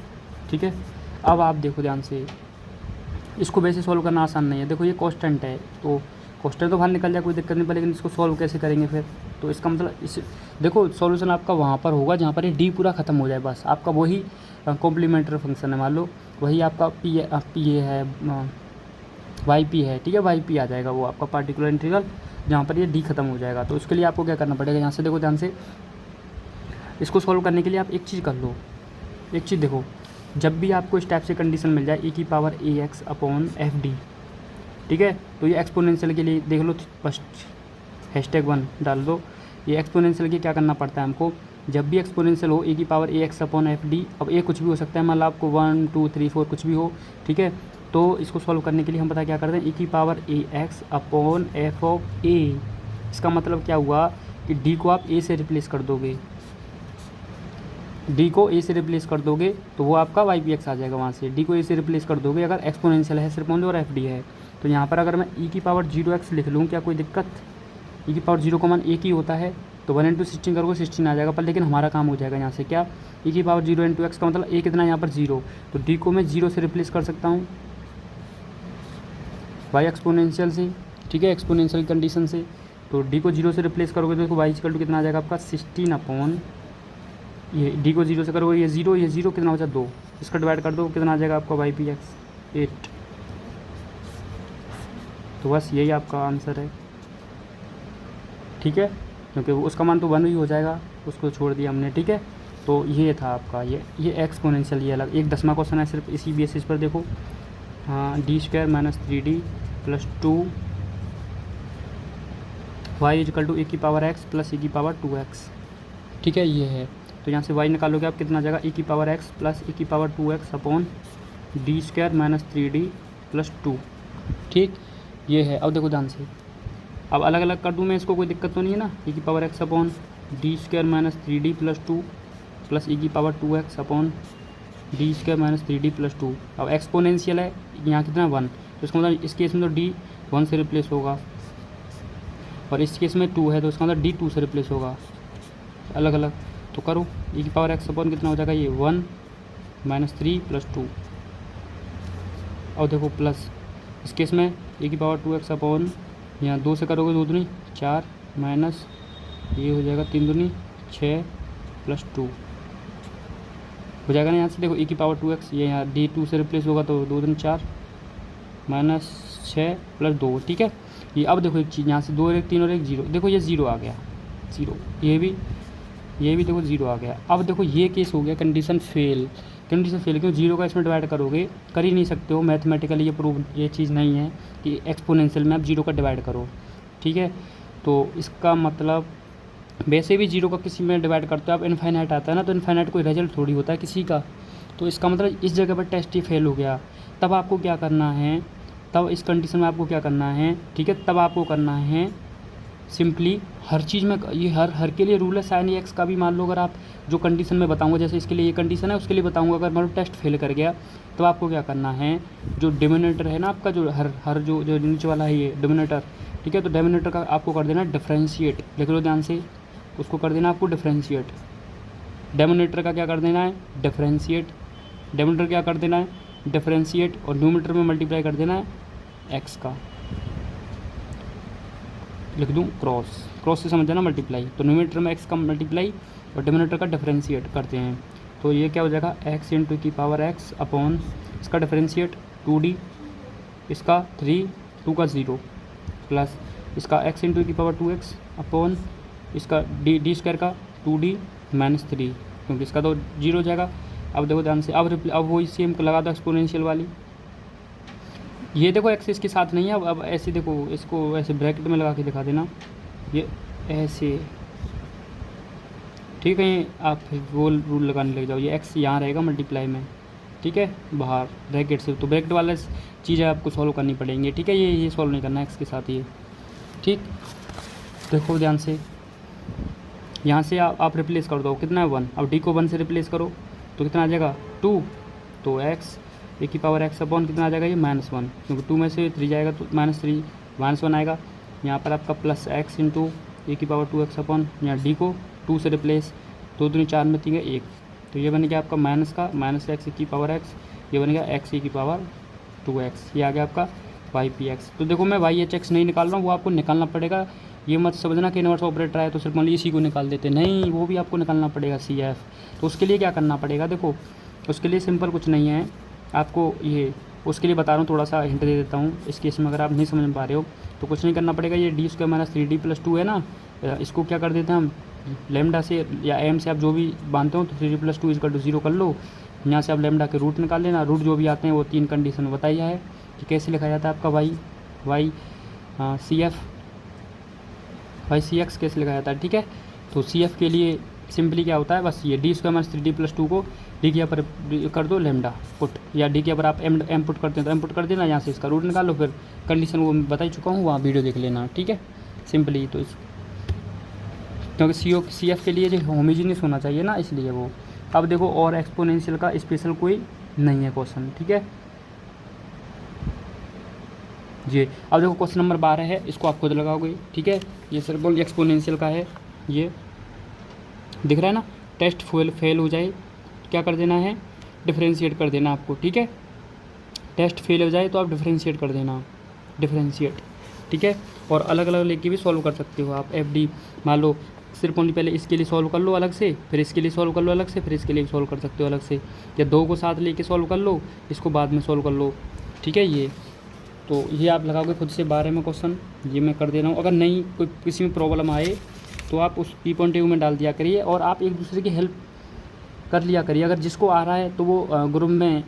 ठीक है। अब आप देखो ध्यान से, इसको वैसे सॉल्व करना आसान नहीं है, देखो ये कांस्टेंट है, तो कांस्टेंट तो बाहर निकल जाए, कोई दिक्कत नहीं, पर लेकिन इसको सॉल्व कैसे करेंगे फिर, तो इसका मतलब इस, देखो सॉल्यूशन आपका वहाँ पर होगा जहाँ पर ये d पूरा ख़त्म हो जाए, बस आपका वही कॉम्प्लीमेंट्री फंक्शन है, मान लो वही आपका पी है, वाई पी है, ठीक है, वाई पी आ जाएगा वो आपका पार्टिकुलर इंटीग्रल जहाँ पर ये d ख़त्म हो जाएगा। तो उसके लिए आपको क्या करना पड़ेगा, यहाँ से देखो ध्यान से, इसको सॉल्व करने के लिए आप एक चीज़ कर लो, एक चीज़ देखो, जब भी आपको इस टाइप से कंडीशन मिल जाए e⁻ax/fd, ठीक है, तो ये एक्सपोनेंशियल के लिए देख लो, फर्स्ट #1 डाल दो। ये एक्सपोनेंशियल के क्या करना पड़ता है हमको, जब भी एक्सपोनेंशियल हो e⁻ax/fd, अब ए कुछ भी हो सकता है, मान लो आपको 1 2 3 4 कुछ भी हो, ठीक है। तो इसको सॉल्व करने के लिए हम पता क्या करते हैं, e⁻ax/f(a), इसका मतलब क्या हुआ कि d को आप a से रिप्लेस कर दोगे, d को a से रिप्लेस कर दोगे तो वो आपका ypx आ जाएगा, वहाँ से d को a से रिप्लेस कर दोगे अगर एक्सपोनेंशियल है सिर्फ ओनली और fd है। तो यहाँ पर अगर मैं e⁻0x लिख लूँ, क्या कोई दिक्कत, e⁻0 का मान एक ही होता है, तो 1 × 16 करोगे 16 आ जाएगा, पर लेकिन हमारा काम हो जाएगा यहाँ से क्या, e⁻0 × x का मतलब a कितना है यहाँ पर 0, तो d को मैं 0 से रिप्लेस कर सकता हूँ y एक्सपोनेंशियल से, ठीक है, एक्सपोनेंशियल कंडीशन से। तो d को 0 से रिप्लेस करोगे तो देखो y = कितना आ जाएगा आपका 16, ये d को 0 से करोगे, ये 0 कितना हो जाए 2, इसका डिवाइड कर दो, कितना आ जाएगा आपका ypx 8। तो बस यही आपका आंसर है, ठीक है, क्योंकि उसका मान तो 1 ही हो जाएगा, उसको छोड़ दिया हमने, ठीक है। तो ये था आपका ये एक्सपोनेंशियल, ये अलग एक 10वां क्वेश्चन है सिर्फ इसी बेसिस पर, देखो हाँ, d² - 3d + 2y = e⁻x + e⁻2x, ठीक है, ये है। तो यहाँ से y निकालोगे आप, कितना आ जाएगा e⁻x + e⁻2x/d² - 3d + 2, ठीक, ये है। अब देखो ध्यान से, अब अलग अलग कर दूँ मैं इसको, कोई दिक्कत तो नहीं है ना, e⁻x/d² - 3d + 2 + e⁻2x/d² - 3d + 2। अब एक्सपोनेंशियल है, यहाँ कितना 1, तो इसका मतलब इस केस में तो d 1 से रिप्लेस होगा, और इस केस में 2 है तो इसका मतलब d 2 से रिप्लेस होगा, अलग अलग तो करो, e⁻x कितना हो जाएगा, ये 1 - 3 + 2, और देखो प्लस इस केस में e⁻2x/, यहाँ 2 से करोगे 2 दूनी 4 माइनस ये हो जाएगा 3 दूनी 6 + 2 हो जाएगा ना। यहाँ से देखो e⁻2x, ये यहाँ d 2 से रिप्लेस होगा तो 2 दूनी 4 माइनस 6 + 2, ठीक है। ये अब देखो एक चीज़, यहाँ से 2 और 1 3 और 1 0, देखो ये 0 आ गया, 0, ये भी देखो 0 आ गया। अब देखो ये केस हो गया कंडीशन फेल, क्यों 0 का इसमें डिवाइड करोगे, कर ही नहीं सकते हो, मैथमेटिकली ये प्रूव, ये चीज़ नहीं है कि एक्सपोनेंशियल में आप 0 का डिवाइड करो, ठीक है। तो इसका मतलब वैसे भी 0 का किसी में डिवाइड करते हो आप, इनफाइनाइट आता है ना, तो इनफाइनाइट कोई रिजल्ट थोड़ी होता है किसी का, तो इसका मतलब इस जगह पर टेस्ट ही फेल हो गया। तब आपको क्या करना है, तब इस कंडीशन में आपको क्या करना है, ठीक है, तब आपको करना है सिंपली हर चीज़ में, ये हर के लिए रूल है साइन एक्स का भी, मान लो अगर आप जो कंडीशन में बताऊंगा, जैसे इसके लिए ये कंडीशन है, उसके लिए बताऊंगा, अगर मान लो टेस्ट फेल कर गया तो आपको क्या करना है, जो डिनोमिनेटर है ना आपका, जो हर जो नीचे वाला है ये डिनोमिनेटर, ठीक है, तो डिनोमिनेटर का आपको कर देना डिफरेंशिएट, लिख लो ध्यान से, उसको कर देना आपको डिफरेंशिएट। डेनोमिनेटर का क्या कर देना है, डिफरेंशिएट। डेनोमिनेटर क्या कर देना है, डिफरेंशिएट, और न्यूमरेटर में मल्टीप्लाई कर देना है एक्स का, लिख दूँ क्रॉस, क्रॉस से समझ जाना मल्टीप्लाई। तो न्यूमरेटर में एक्स का मल्टीप्लाई और डिनोमिनेटर का डिफरेंशिएट करते हैं, तो ये क्या हो जाएगा, एक्स इंटू की पावर एक्स अपॉन इसका डिफरेंशिएट 2d, इसका 3, 2 का 0 प्लस इसका x इंटू की पावर 2x अपॉन इसका डी स्क्वायर का 2d माइनस 3, क्योंकि इसका तो 0 हो जाएगा। अब देखो ध्यान से, अब वही सेम लगा दो एक्सपोनेंशियल वाली। ये देखो एक्स इसके साथ नहीं है, अब ऐसे देखो, इसको ऐसे ब्रैकेट में लगा के दिखा देना, ये ऐसे, ठीक है। आप फिर वो रूल लगाने लग जाओ, ये एक्स यहाँ रहेगा मल्टीप्लाई में, ठीक है, बाहर ब्रैकेट से, तो ब्रैकेट वाला चीज़ें आपको सॉल्व करनी पड़ेंगी, ठीक है। ये सॉल्व नहीं करना एक्स के साथ ये, ठीक। देखो ध्यान से, यहाँ से आप रिप्लेस कर दो, कितना है 1, अब डी को 1 से रिप्लेस करो तो कितना आ जाएगा 2, तो एक्स ए की पावर एक्स अपॉन कितना आ जाएगा ये -1, क्योंकि 2 में से 3 जाएगा तो -3 -1 आएगा। यहाँ पर आपका प्लस एक्स इंटू ए की पावर 2x अपॉन, यहाँ डी को 2 से रिप्लेस, 2 दूनी 4 में 3 है 1, तो ये बन गया आपका माइनस का माइनस एक्स की पावर एक्स, ये बन गया एक्स की पावर 2x, ये आ गया आपका वाई पी एक्स। तो देखो मैं वाई एच एक्स नहीं निकाल रहा हूँ, वो आपको निकालना पड़ेगा। ये मत समझना कि इनवर्स ऑपरेटर आया तो सिर्फ ओनली इसी को निकाल देते, नहीं, वो भी आपको निकालना पड़ेगा सी एफ। तो उसके लिए क्या करना पड़ेगा, देखो उसके लिए सिंपल कुछ नहीं है आपको, ये उसके लिए बता रहा हूँ, थोड़ा सा हिंट दे देता हूँ। इस केस में अगर आप नहीं समझ पा रहे हो तो कुछ नहीं करना पड़ेगा, ये D square minus 3d plus 2 है ना, इसको क्या कर देते हैं हम, लेमडा से या एम से आप जो भी मानते हो, तो 3d प्लस 2 इक्वल टू 0 कर लो। यहाँ से आप लेमडा के रूट निकाल लेना, रूट जो भी आते हैं वो 3 कंडीशन बताया है कि कैसे लिखा जाता है आपका वाई सी एक्स कैसे लिखा जाता है, ठीक है। तो सी एफ के लिए सिंपली क्या होता है, बस ये D square minus 3d plus 2 को डी के ऊपर कर दो लेमडा पुट, या डी के ऊपर आप एम पुट करते हैं तो एम पुट कर देना, यहाँ से इसका रूट निकालो, फिर कंडीशन वो बता ही चुका हूँ, वहाँ वीडियो देख लेना, ठीक है। सिंपली तो क्योंकि सी एफ के लिए जो होमोजेनियस होना चाहिए ना, इसलिए वो। अब देखो और एक्सपोनेंशियल का स्पेशल कोई नहीं है क्वेश्चन, ठीक है जी। अब देखो क्वेश्चन नंबर 12 है, इसको आप खुद लगाओगे, ठीक है। ये सिर्फ एक्सपोनेंशियल का है, ये दिख रहा है ना, टेस्ट फेल हो जाए क्या कर देना है, डिफरेंशिएट कर देना आपको, ठीक है। टेस्ट फेल हो जाए तो आप डिफरेंशिएट कर देना, डिफरेंशिएट, ठीक है। और अलग अलग लेके भी सॉल्व कर सकते हो आप, एफ डी मान लो सिर्फ ओनली पहले इसके लिए सॉल्व कर लो अलग से, फिर इसके लिए सॉल्व कर लो अलग से, फिर इसके लिए सॉल्व कर सकते हो अलग से, या दो को साथ लेके सॉल्व कर लो, इसको बाद में सॉल्व कर लो, ठीक है। ये तो ये आप लगाओगे खुद से 12 में क्वेश्चन, ये मैं कर दे रहा हूँ। अगर नहीं कोई किसी में प्रॉब्लम आए तो आप उस P.U में डाल दिया करिए, और आप एक दूसरे की हेल्प कर लिया करिए। अगर जिसको आ रहा है तो वो ग्रुप में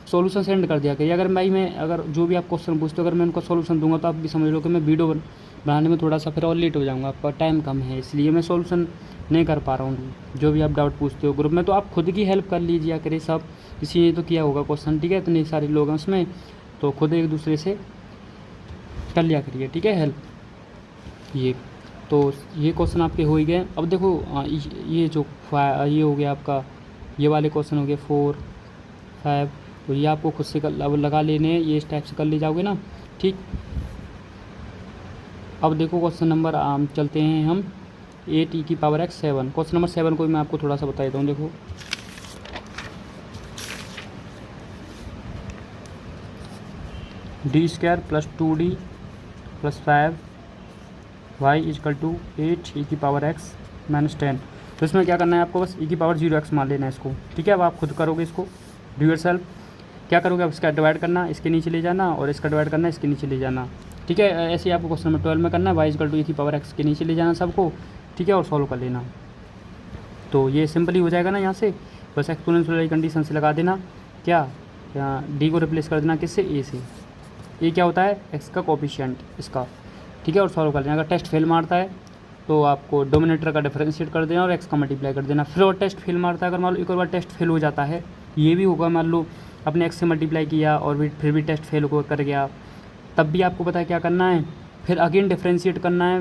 सॉल्यूशन सेंड कर दिया करिए। अगर मैं अगर जो भी आप क्वेश्चन पूछते हो अगर मैं उनको सॉल्यूशन दूंगा तो आप भी समझ लो कि मैं वीडियो बनाने में थोड़ा सा फिर और लेट हो जाऊँगा, आपका टाइम कम है, इसलिए मैं सॉल्यूशन नहीं कर पा रहा हूँ। जो भी आप डाउट पूछते हो ग्रुप में, तो आप खुद की हेल्प कर लीजिए करिए सब, किसी ने तो किया होगा क्वेश्चन, ठीक है। इतने सारे लोग हैं उसमें, तो खुद एक दूसरे से कर लिया करिए, ठीक है, हेल्प। ये तो ये क्वेश्चन आपके हो ही गए। अब देखो ये जो ये हो गया आपका, ये वाले क्वेश्चन हो गए 4, 5, तो ये आपको खुद से लगा लेने हैं, ये इस टाइप से कर ले जाओगे ना, ठीक। अब देखो क्वेश्चन नंबर चलते हैं हम 8 की पावर x 7। क्वेश्चन नंबर 7 को मैं आपको थोड़ा सा बता देता हूँ। देखो D square plus 2d plus 5 y equal to 8 e की पावर x माइनस 10। तो इसमें क्या करना है आपको, बस e की पावर 0x मान लेना है इसको, ठीक है। अब आप खुद करोगे इसको, डू योरसेल्फ। क्या करोगे, अब इसका डिवाइड करना, इसके नीचे ले जाना, और इसका डिवाइड करना, इसके नीचे ले जाना, ठीक है। ऐसे ही आपको क्वेश्चन नंबर 12 में करना है, y इजकल टू e की पावर x के नीचे ले जाना सबको, ठीक है, और सॉल्व कर लेना। तो ये सिंपली हो जाएगा ना, यहाँ से बस एक्सपोनेंशियल वाली कंडीशन से लगा देना, क्या डी को रिप्लेस कर देना किससे, ए से। ये क्या होता है, एक्स का कोफिशिएंट इसका, ठीक है, और सॉल्व कर लेना। अगर टेस्ट फेल मारता है तो आपको डोमिनेटर का डिफरेंशिएट कर देना और एक्स का मल्टीप्लाई कर देना। फिर और टेस्ट फेल मारता है, अगर मान लो एक और बार टेस्ट फेल हो जाता है, ये भी होगा, मान लो अपने एक्स से मल्टीप्लाई किया और फिर भी टेस्ट फेल कर गया, तब भी आपको पता है क्या करना है, फिर अगेन डिफरेंशिएट करना है,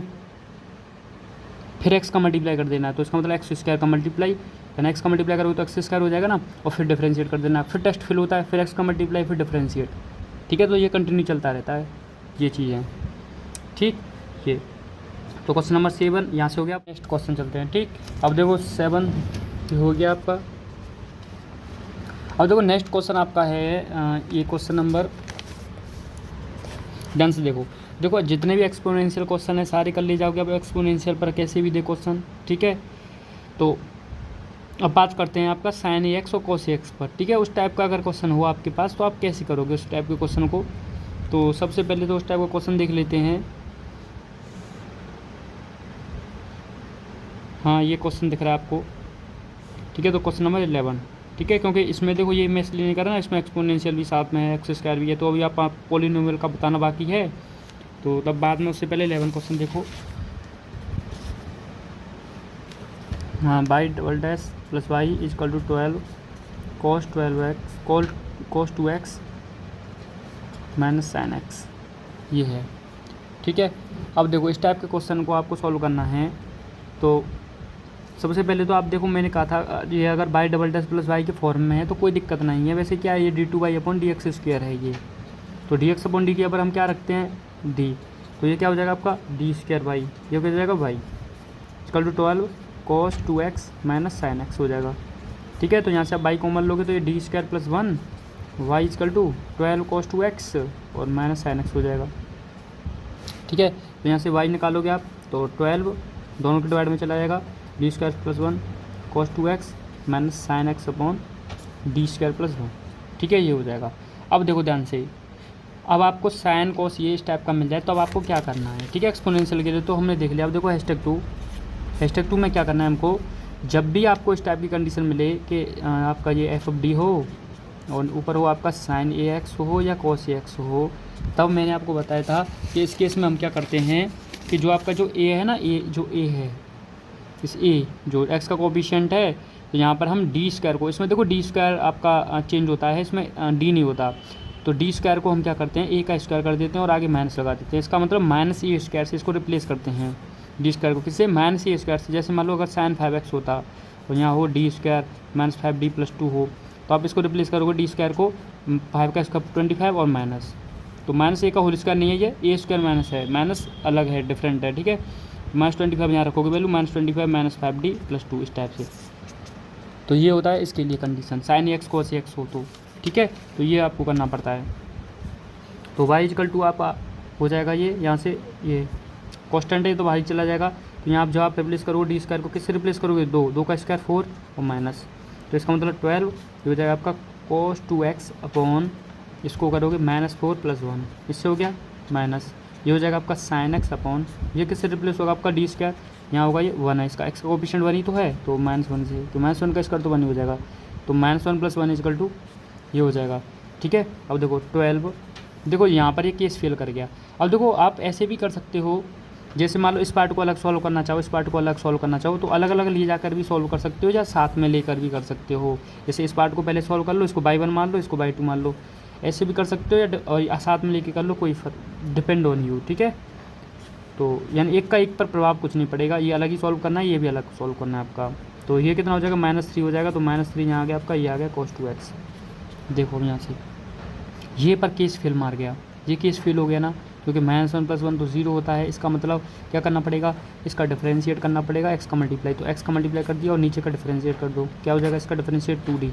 फिर एक्स का मल्टीप्लाई कर देना है। तो इसका मतलब एक्स स्क्वायर का मल्टीप्लाई, यानी एक्स का मल्टीप्लाई करोगे तो एक्स स्क्वायर हो जाएगा ना, और फिर डिफरेंशिएट कर देना। फिर टेस्ट फेल होता है, फिर एक्स का मल्टीप्लाई, फिर डिफरेंशिएट, ठीक है। तो ये कंटिन्यू चलता रहता है, ये चीज़ है, ठीक। ये तो क्वेश्चन नंबर 7 यहाँ से हो गया। नेक्स्ट क्वेश्चन चलते हैं। ठीक, अब देखो 7 हो गया आपका। अब देखो नेक्स्ट क्वेश्चन आपका है ये क्वेश्चन नंबर, ध्यान से देखो जितने भी एक्सपोनेंशियल क्वेश्चन है सारे कर ले जाओगे अब एक्सपोनेंशियल पर कैसे भी दे क्वेश्चन। ठीक है, तो अब बात करते हैं आपका साइन एक्स और कॉस एक्स पर। ठीक है, उस टाइप का अगर क्वेश्चन हो आपके पास तो आप कैसे करोगे उस टाइप के क्वेश्चन को। तो सबसे पहले तो उस टाइप का क्वेश्चन देख लेते हैं। हाँ, ये क्वेश्चन दिख रहा है आपको। ठीक है, तो क्वेश्चन नंबर 11। ठीक है, क्योंकि इसमें देखो ये मैं इसलिए नहीं कर रहा ना, इसमें एक्सपोनेंशियल भी साथ में है, एक्स स्क्वायर भी है, तो अभी आप पॉलिनोमियल का बताना बाकी है, तो तब बाद में। उससे पहले 11 क्वेश्चन देखो। हाँ, y double dash plus y equal to 12 cos 12x cos 2x minus sine X, ये है। ठीक है, अब देखो इस टाइप के क्वेश्चन को आपको सॉल्व करना है। तो सबसे पहले तो आप देखो मैंने कहा था ये अगर y double dash plus y के फॉर्म में है तो कोई दिक्कत नहीं है। वैसे क्या है, ये d2y/dx² है ये, तो dx/d के ऊपर हम क्या रखते हैं d, तो ये क्या हो जाएगा आपका d²y, ये क्या हो जाएगा y equal to 12 cos 2x minus sine X हो जाएगा। ठीक है, तो यहाँ से आप y कॉमन लोगे तो ये d² + 1 y equal to 12 cos 2x और माइनस साइन एक्स हो जाएगा। ठीक है, तो यहाँ से y निकालोगे आप तो 12 दोनों के डिवाइड में चला जाएगा, d² + 1 cos 2x minus sine x upon d² + 1। ठीक है, ये हो जाएगा। अब देखो ध्यान से, अब आपको साइन कॉस ये इस टाइप का मिल जाए तो अब आपको क्या करना है। ठीक है, एक्सपोनेंशियल के लिए तो हमने देख लिया। अब देखो #2 में क्या करना है हमको, जब भी आपको इस टाइप की कंडीशन मिले कि आपका ये f(d) हो और ऊपर हो आपका साइन ax हो या cos ax हो, तब मैंने आपको बताया था कि इस केस में हम क्या करते हैं कि जो आपका जो a है ना, a है, इस a जो x का कोफिशिएंट है, तो यहाँ पर हम d² को, इसमें देखो d² आपका चेंज होता है, इसमें d नहीं होता, तो d² को हम क्या करते हैं a का स्क्वायर कर देते हैं और आगे माइनस लगा देते हैं। इसका मतलब -a² से इसको रिप्लेस करते हैं d² को, किससे, -a² से। जैसे मान लो अगर साइन 5x होता और यहाँ हो d² -5d + 2 हो, तो आप इसको रिप्लेस करोगे d² को 5 का स्क्वायर 25 और माइनस, तो -a का होल स्क्वायर नहीं है, ये a² माइनस है, माइनस अलग है, डिफरेंट है। ठीक है, -25 यहाँ रखोगे वैल्यू, -25 -5d + 2 इस टाइप से। तो ये होता है इसके लिए condition, sine x cos x हो तो। ठीक है, तो ये आपको करना पड़ता है। तो y इक्वल टू आप हो जाएगा ये, यहाँ से ये कॉन्स्टेंट है तो बाहर चला जाएगा, तो यहाँ आप जब आप रिप्लेस करोगे d² को किससे रिप्लेस करोगे, 2 का स्क्वायर 4 और माइनस, तो इसका मतलब 12 ये हो जाएगा आपका cos 2x अपॉन, इसको करोगे -4 + 1, इससे हो गया माइनस, ये हो जाएगा आपका साइन एक्स अपॉन, ये किससे रिप्लेस होगा आपका d², यहाँ होगा ये 1 है, इसका x का कोफिशिएंट 1 ही तो है, तो -1 से, तो -1 का स्क्वायर तो 1 ही हो जाएगा, तो -1 + 1 इक्वल टू ये हो जाएगा। ठीक है, अब देखो 12, देखो यहाँ पर ये केस फेल कर गया। अब देखो आप ऐसे भी कर सकते हो, जैसे मान लो इस पार्ट को अलग सॉल्व करना चाहो, इस पार्ट को अलग सॉल्व करना चाहो, तो अलग अलग ले जाकर भी सॉल्व कर सकते हो या साथ में लेकर भी कर सकते हो। जैसे इस पार्ट को पहले सॉल्व कर लो, इसको बाई 1 मान लो, इसको बाई 2 मान लो, ऐसे भी कर सकते हो या और साथ में लेके कर लो, कोई डिपेंड ऑन यू। ठीक है, तो यानी एक का एक पर प्रभाव कुछ नहीं पड़ेगा, ये अलग ही सॉल्व करना है, ये भी अलग सॉल्व करना है आपका। तो ये कितना हो जाएगा, -3 हो जाएगा, तो -3 यहाँ आ गया आपका, ये आ गया cos 2x। देखो यहाँ से ये पर केस फेल मार गया, ये केस फेल हो गया ना, क्योंकि -1 + 1 तो 0 होता है। इसका मतलब क्या करना पड़ेगा, इसका डिफरेंशिएट करना पड़ेगा, x का मल्टीप्लाई, तो x का मल्टीप्लाई कर दिया और नीचे का डिफरेंशिएट कर दो, क्या हो जाएगा इसका डिफरेंशिएट 2d,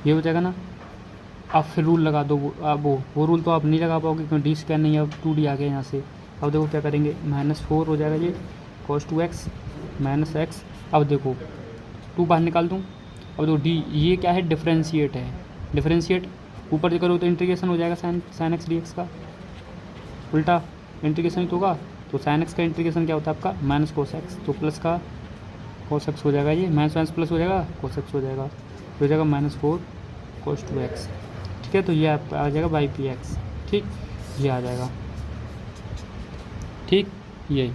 ये हो जाएगा ना। अब फिर रूल लगा दो, अब वो रूल तो आप नहीं लगा पाओगे क्योंकि d² नहीं है, अब 2d आ गया यहाँ से। अब देखो क्या करेंगे, -4 हो जाएगा ये cos 2x माइनस x, अब देखो 2 बाहर निकाल दूँ, अब देखो d ये क्या है, डिफरेंशिएट है, डिफरेंशिएट ऊपर करो तो इंटीग्रेशन हो जाएगा साइन एक्स dx का, उल्टा इंटीग्रेशन ही तो होगा, तो साइन एक्स का इंटीग्रेशन क्या होता है आपका माइनस cos x, तो प्लस का cos x हो जाएगा, ये माइनस प्लस हो जाएगा cos x हो जाएगा, तो हो जाएगा -4 cos 2x। ठीक है, तो ये आप आ जाएगा बाई px। ठीक, ये आ जाएगा। ठीक, यही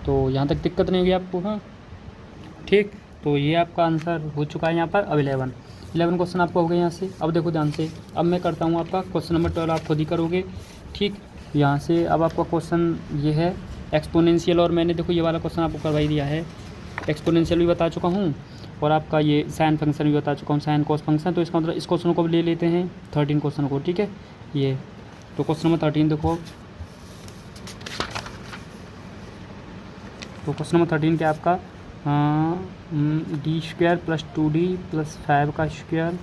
तो यहाँ तक दिक्कत नहीं होगी आपको। हाँ ठीक, तो ये आपका आंसर हो चुका है यहाँ पर। अब 11 क्वेश्चन आपको हो गए यहाँ से। अब देखो ध्यान से, अब मैं करता हूँ आपका क्वेश्चन नंबर 12, आप खुद ही करोगे। ठीक, यहाँ से अब आपका क्वेश्चन ये है एक्सपोनेंशियल, और मैंने देखो ये वाला क्वेश्चन आपको करवाई दिया है, एक्सपोनेंशियल भी बता चुका हूँ और आपका ये साइन फंक्शन भी बता चुका हूँ, साइन कॉस फंक्शन। तो इसका मतलब इस क्वेश्चन को ले लेते हैं 13 क्वेश्चन को। ठीक है, ये तो क्वेश्चन नंबर 13 देखो, तो क्वेश्चन नंबर 13 क्या है आपका, D square plus 2d plus 5 का स्क्वायर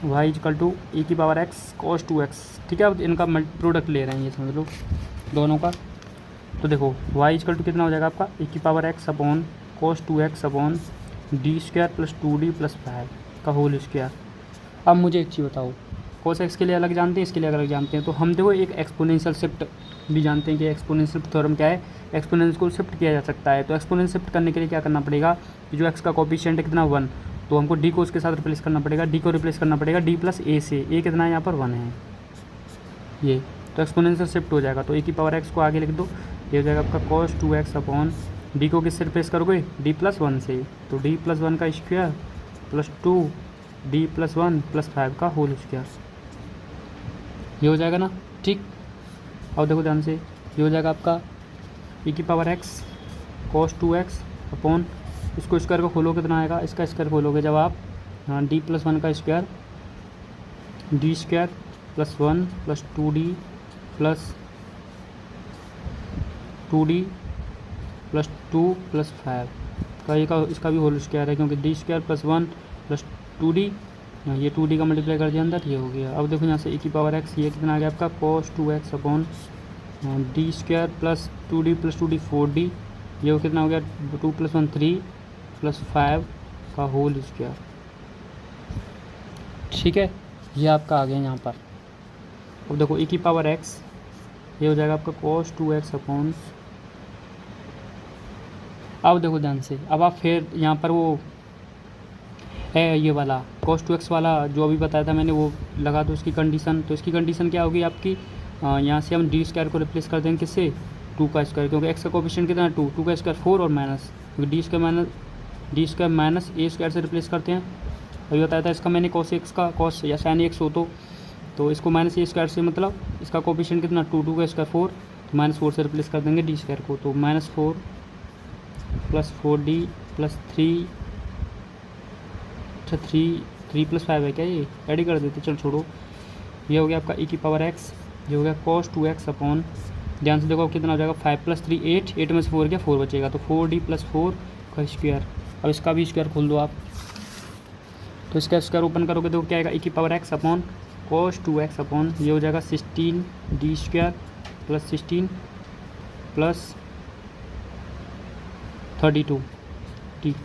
वाई इजकल टू ए की पावर एक्स कॉस 2x। ठीक है, अब इनका प्रोडक्ट ले रहे हैं ये समझ लो दोनों का। तो देखो वाई इजकल टू कितना हो जाएगा आपका ए की power x upon cos 2x upon D square plus 2d plus 5 का होल स्क्वायर। अब मुझे एक चीज़ बताओ, cos x के लिए अलग जानते हैं, इसके लिए अलग जानते हैं। तो हम देखो एक एक्सपोनेंशियल शिफ्ट भी जानते हैं कि एक्सपोनेंशियल थ्योरम क्या है, एक्सपोनेंशियल को शिफ्ट किया जा सकता है। तो एक्सपोनेंशियल शिफ्ट करने के लिए क्या करना पड़ेगा कि जो x का कोफिशिएंट है कितना 1, तो हमको d को उसके साथ रिप्लेस करना पड़ेगा, d को रिप्लेस करना पड़ेगा d प्लस a से। a कितना है यहाँ पर 1 है ये, तो एक्सपोनेंशियल शिफ्ट हो जाएगा। तो a की पावर x को आगे लिख दो, ये हो जाएगा आपका cos 2x अपॉन d को किससे रिप्लेस करोगे d प्लस 1 से, तो d प्लस 1 का square plus 2 d plus 1 plus 5 का होल स्क्वायर, ये हो जाएगा ना। ठीक, और देखो ध्यान से, ये हो जाएगा आपका e की power x cos 2x upon इसको स्क्वायर को खोलो कितना आएगा, इसका स्क्वायर खोलोगे जब आप d प्लस 1 का square d square plus 1 plus 2d plus 2d plus 2 plus 5 का ये का इसका भी होल स्क्वायर है, क्योंकि d square plus 1 plus 2d, ये 2d का मल्टीप्लाई कर दिया अंदर, ये हो गया। अब देखो यहाँ से e की पावर x, ये कितना आ गया आपका cos 2x upon D square plus 2d plus 2d 4d, ये हो कितना हो गया 2 प्लस 1 3 प्लस 5 का होल स्क्वायर। ठीक है, ये आपका आ गया यहाँ पर। अब देखो e की पावर x, ये हो जाएगा आपका cos 2x अपॉन, अब देखो ध्यान से, अब आप फिर यहाँ पर वो है ये वाला cos 2x वाला जो अभी बताया था मैंने वो लगा दो इसकी कंडीशन। तो इसकी कंडीशन क्या होगी आपकी, यहाँ से हम डी स्क्वायर को रिप्लेस कर देंगे किससे 2 का स्क्वायर, क्योंकि x का कोफिशिएंट कितना है 2, 2 का स्क्वायर 4 और माइनस, क्योंकि डी स्क्वायर माइनस ए स्क्वायर से रिप्लेस करते हैं। अभी बताया था इसका मैंने cos x का cos या sin x हो तो इसको माइनस ए स्क्वायर से मतलब इसका कोफिशिएंट कितना 2, 2 का स्क्वायर 4, तो माइनस 4 से रिप्लेस कर देंगे डी स्क्वायर को, तो माइनस 4 प्लस 4d प्लस 3, अच्छा 3 प्लस 5 है क्या, ये ऐड ही कर देते, चल छोड़ो। ये हो गया आपका e की पावर x, ये हो गया cos 2x अपॉन, ध्यान से देखो कितना हो जाएगा 5 प्लस 3 8, 8 में से 4 गया 4 बचेगा, तो 4d प्लस 4 का स्क्वायर। अब इसका भी स्क्वायर खोल दो आप, तो इसका स्क्वायर ओपन करोगे तो क्या आएगा e की power x upon cos 2x upon, ये हो जाएगा 16d स्क्वायर प्लस 16 प्लस 32 ठीक,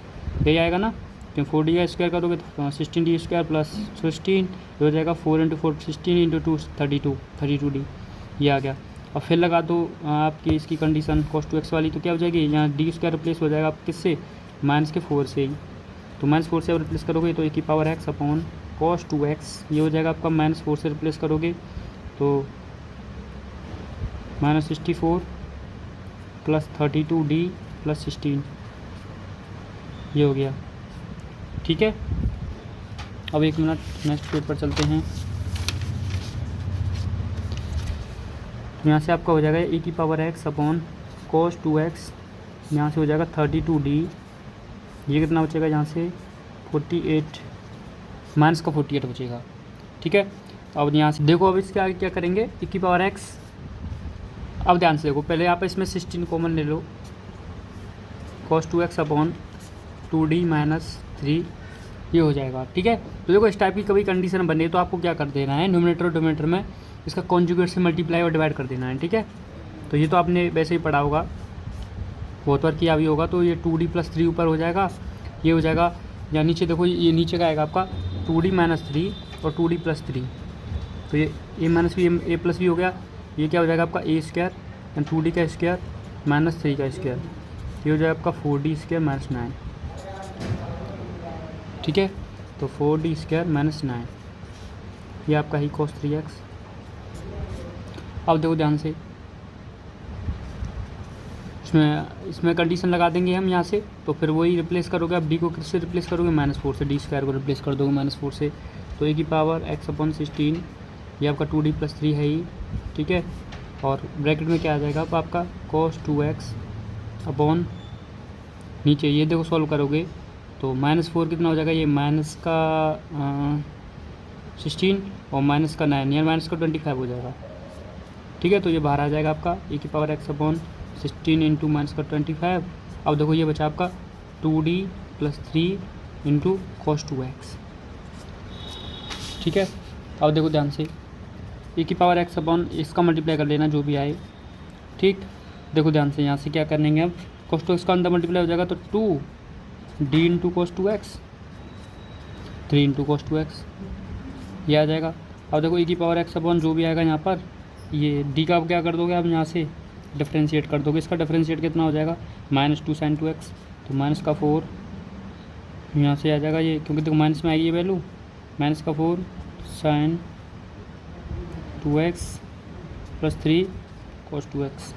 यही आएगा ना, क्योंकि 4d का स्क्वायर करोगे तो 16d स्क्वायर प्लस 16, ये हो जाएगा 4 इंटू 4 16 इंटू 2 32d, ये आ गया। और फिर लगा दो आपकी इसकी कंडीशन cos 2x वाली, तो क्या हो जाएगी यहाँ डी स्क्वायर रिप्लेस हो जाएगा आप किससे माइनस के 4 से ही, तो माइनस 4 से आप रिप्लेस करोगे तो e की power x upon cos 2x, ये हो जाएगा आपका माइनस 4 से रिप्लेस करोगे तो माइनस 64 प्लस 32d प्लस 16, ये हो गया। ठीक है, अब एक मिनट नेक्स्ट पेज पर चलते हैं। तो यहाँ से आपका हो जाएगा e की power x upon cos 2x, यहाँ से हो जाएगा 32d, ये कितना बचेगा यहाँ से 48 माइनस का 48 बचेगा। ठीक है, अब यहाँ से देखो अब इसके आगे क्या करेंगे e की पावर x, अब ध्यान से देखो पहले आप इसमें 16 कॉमन ले लो, cos 2x upon 2d minus 3, ये हो जाएगा। ठीक है, तो देखो इस टाइप की कभी कंडीशन बने तो आपको क्या कर देना है, न्यूमरेटर और डिनोमिनेटर में इसका कॉन्जुगेट से मल्टीप्लाई और डिवाइड कर देना है। ठीक है, तो ये तो आपने वैसे ही पढ़ा होगा, बहुत बार किया भी होगा। तो ये 2d प्लस 3 ऊपर हो जाएगा, ये हो जाएगा, या नीचे देखो ये नीचे का आएगा आपका 2d माइनस 3 और 2d प्लस 3, तो ये a माइनस भी ए प्लस भी हो गया, ये क्या हो जाएगा आपका a स्क्वायर एंड 2d का स्क्वायर माइनस 3 का स्क्वायर, ये हो जाएगा आपका 4d स्क्वायर माइनस 9। ठीक है, तो 4d स्क्वायर माइनस 9, ये आपका ही cos 3x। अब देखो ध्यान से, इसमें कंडीशन लगा देंगे हम यहाँ से, तो फिर वही रिप्लेस करोगे, अब d को किससे रिप्लेस करोगे माइनस 4 से, डी स्क्वायर को रिप्लेस कर दोगे माइनस 4 से, तो a की पावर x अपॉन 16, ये आपका 2d प्लस 3 है ही। ठीक है, और ब्रैकेट में क्या आ जाएगा अब आपका cos 2x अपॉन, नीचे ये देखो सॉल्व करोगे तो माइनस 4 कितना हो जाएगा, ये माइनस का 16 और माइनस का 9 यानी माइनस का 25 हो जाएगा। ठीक है, तो ये बाहर आ जाएगा आपका e की power x upon 16 into minus का 25। अब देखो ये बचा आपका 2d plus 3 into cos 2x। ठीक है, अब देखो ध्यान से e की पावर x अपॉन इसका मल्टीप्लाई कर लेना जो भी आए। ठीक, देखो ध्यान से यहाँ से क्या करेंगे अब, cos 2x का अंदर मल्टीप्लाई हो जाएगा तो 2d into cos 2x, 3 into cos 2x ये आ जाएगा। अब देखो e की पावर x अपॉन जो भी आएगा यहाँ पर, ये d का क्या कर दोगे आप यहाँ से डिफ्रेंशिएट कर दोगे। इसका डिफ्रेंशिएट कितना हो जाएगा, -2 sin 2x, तो माइनस का 4 यहाँ से आ जाएगा ये, क्योंकि देखो माइनस में आएगी ये value, -4 sin 2x plus 3 cos 2x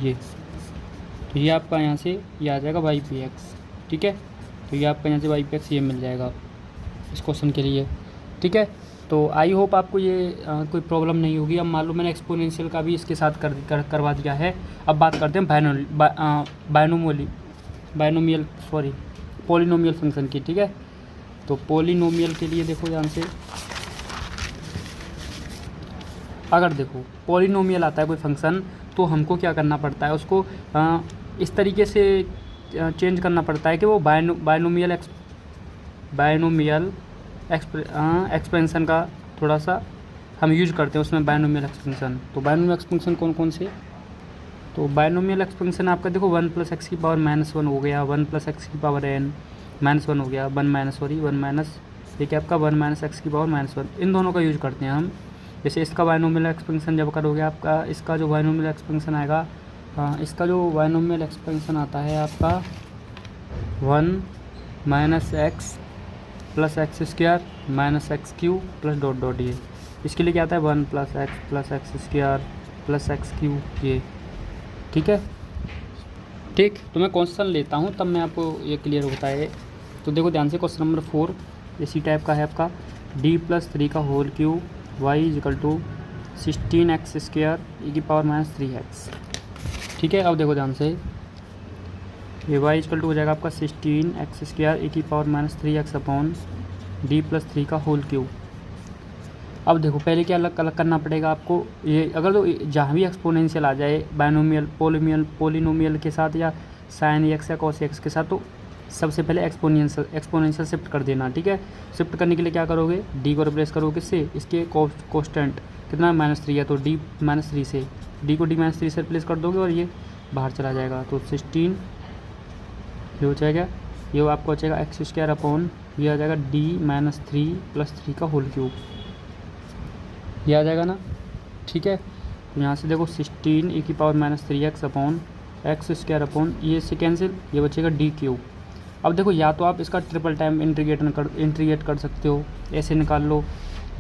ये, तो ये आपका यहाँ से ये आ जाएगा y/x। ठीक है, तो ये आपका यहाँ से y/x ये मिल जाएगा इस क्वेश्चन के लिए। ठीक है, तो आई होप आपको ये कोई प्रॉब्लम नहीं होगी। अब मान लो मैंने एक्सपोनेंशियल का भी इसके साथ करवा दिया है। अब बात करते हैं पॉलिनोमियल फंक्शन की। ठीक है, तो पॉलिनोमियल के लिए देखो ध्यान से, अगर देखो पॉलिनोमियल आता है कोई फंक्शन तो हमको क्या करना पड़ता है, उसको इस तरीके से चेंज करना पड़ता है कि वो बायनोमियल एक्सपेंशन का थोड़ा सा हम यूज करते हैं उसमें बायनोमियल एक्सपेंशन। तो बायनोमियल एक्सपेंशन कौन कौन से, तो बायनोमियल एक्सपेंशन आपका देखो 1 + x की पावर -1 हो गया, 1 + x की पावर n -1 हो गया, 1 माइनस ये क्या आपका 1 - x की पावर -1, इन दोनों का यूज करते हैं हम। जैसे इसका बायनोमियल एक्सपेंशन जब करोगे आपका, इसका जो बायनोमियल एक्सपेंशन आएगा, इसका जो बायनोमियल एक्सपेंशन आता है आपका 1 - x plus x² minus x³ plus dot dot ये, इसके लिए क्या आता है 1 + x plus x² plus x³ ये। ठीक है, ठीक, तो मैं क्वेश्चन लेता हूँ तब मैं आपको ये क्लियर होता है। तो देखो ध्यान से क्वेश्चन नंबर 4 इसी टाइप का है आपका, d+3 का whole cube y = 16x² e की पावर -3x। ठीक है, अब देखो ध्यान से ये y = हो जाएगा आपका 16x² e की पावर -3x अपॉन d+3 का होल क्यूब। अब देखो पहले क्या अलग अलग करना पड़ेगा आपको, ये अगर तो जहाँ भी एक्सपोनेंशियल आ जाए बायनोमियल पोलिनोमियल के साथ या sin x या cos x के साथ, तो सबसे पहले एक्सपोनेंशियल शिफ्ट कर देना। ठीक है, शिफ्ट करने के लिए क्या करोगे, d को रिप्लेस करोगे किससे, इसके कांस्टेंट कितना -3 है तो d -3 से, d को d -3 से रिप्लेस कर दोगे और ये बाहर चला जाएगा। तो 16 ये हो जाएगा, ये आपको हो जाएगा x² अपॉन ये आ जाएगा d - 3 का होल क्यूब, ये आ जाएगा ना। ठीक है, तो यहाँ से देखो 16 e की power -3x upon x² upon ये से कैंसिल, ये बचेगा d³। अब देखो या तो आप इसका ट्रिपल टाइम इंटीग्रेट कर सकते हो, ऐसे निकाल लो।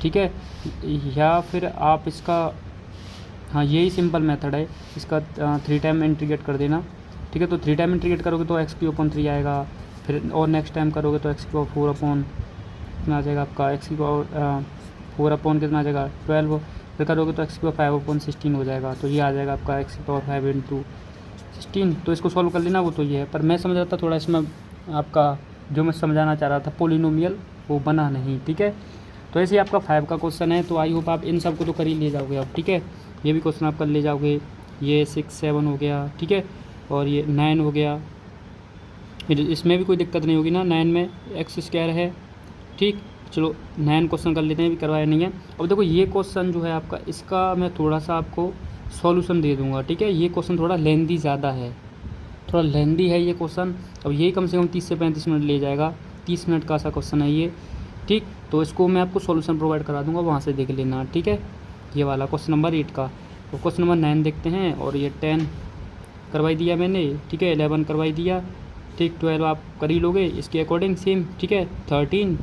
ठीक है, या फिर आप इसका, हाँ यही सिंपल मेथड है, इसका 3 टाइम इंटीग्रेट कर देना। ठीक है, तो 3 टाइम इंटीग्रेट करोगे तो x³ आएगा, फिर और नेक्स्ट टाइम करोगे तो x⁴ अपॉन कितना आ जाएगा आपका, x⁴ अपॉन कितना आ जाएगा 12, फिर करोगे तो x⁵ अपॉन 16 हो जाएगा। तो ये आ जाएगा आपका x⁵ इंटू 16। तो इसको सॉल्व कर लेना, वो तो ये है, पर मैं समझ रहा था थोड़ा इसमें आपका जो मैं समझाना चाह रहा था पोलिनोमियल वो बना नहीं। ठीक है, तो ऐसे ही आपका 5 का क्वेश्चन है, तो आई होप आप इन सब को तो कर ही ले जाओगे आप। ठीक है, ये भी क्वेश्चन आप कर ले जाओगे, ये 6 7 हो गया। ठीक है, और ये 9 हो गया, इसमें भी कोई दिक्कत नहीं होगी ना, 9 में x² है। ठीक, चलो 9 क्वेश्चन कर लेते हैं, भी करवाया नहीं है। अब देखो ये क्वेश्चन जो है आपका, इसका मैं थोड़ा सा आपको सॉल्यूशन दे दूंगा। ठीक है, ये क्वेश्चन थोड़ा लेंदी ज़्यादा है, थोड़ा लेंदी है ये क्वेश्चन। अब यही कम से कम 30 से 35 मिनट ले जाएगा, 30 मिनट का सा क्वेश्चन है ये। ठीक, तो इसको मैं आपको सॉल्यूशन प्रोवाइड करा दूंगा, वहाँ से देख लेना। ठीक है, ये वाला क्वेश्चन नंबर 8 का। तो क्वेश्चन नंबर 9 देखते हैं, और ये 10 करवाई दिया मैंने। ठीक है, 11 करवाई दिया। ठीक, 12 आप कर ही लोगे इसके अकॉर्डिंग सेम। ठीक है, 13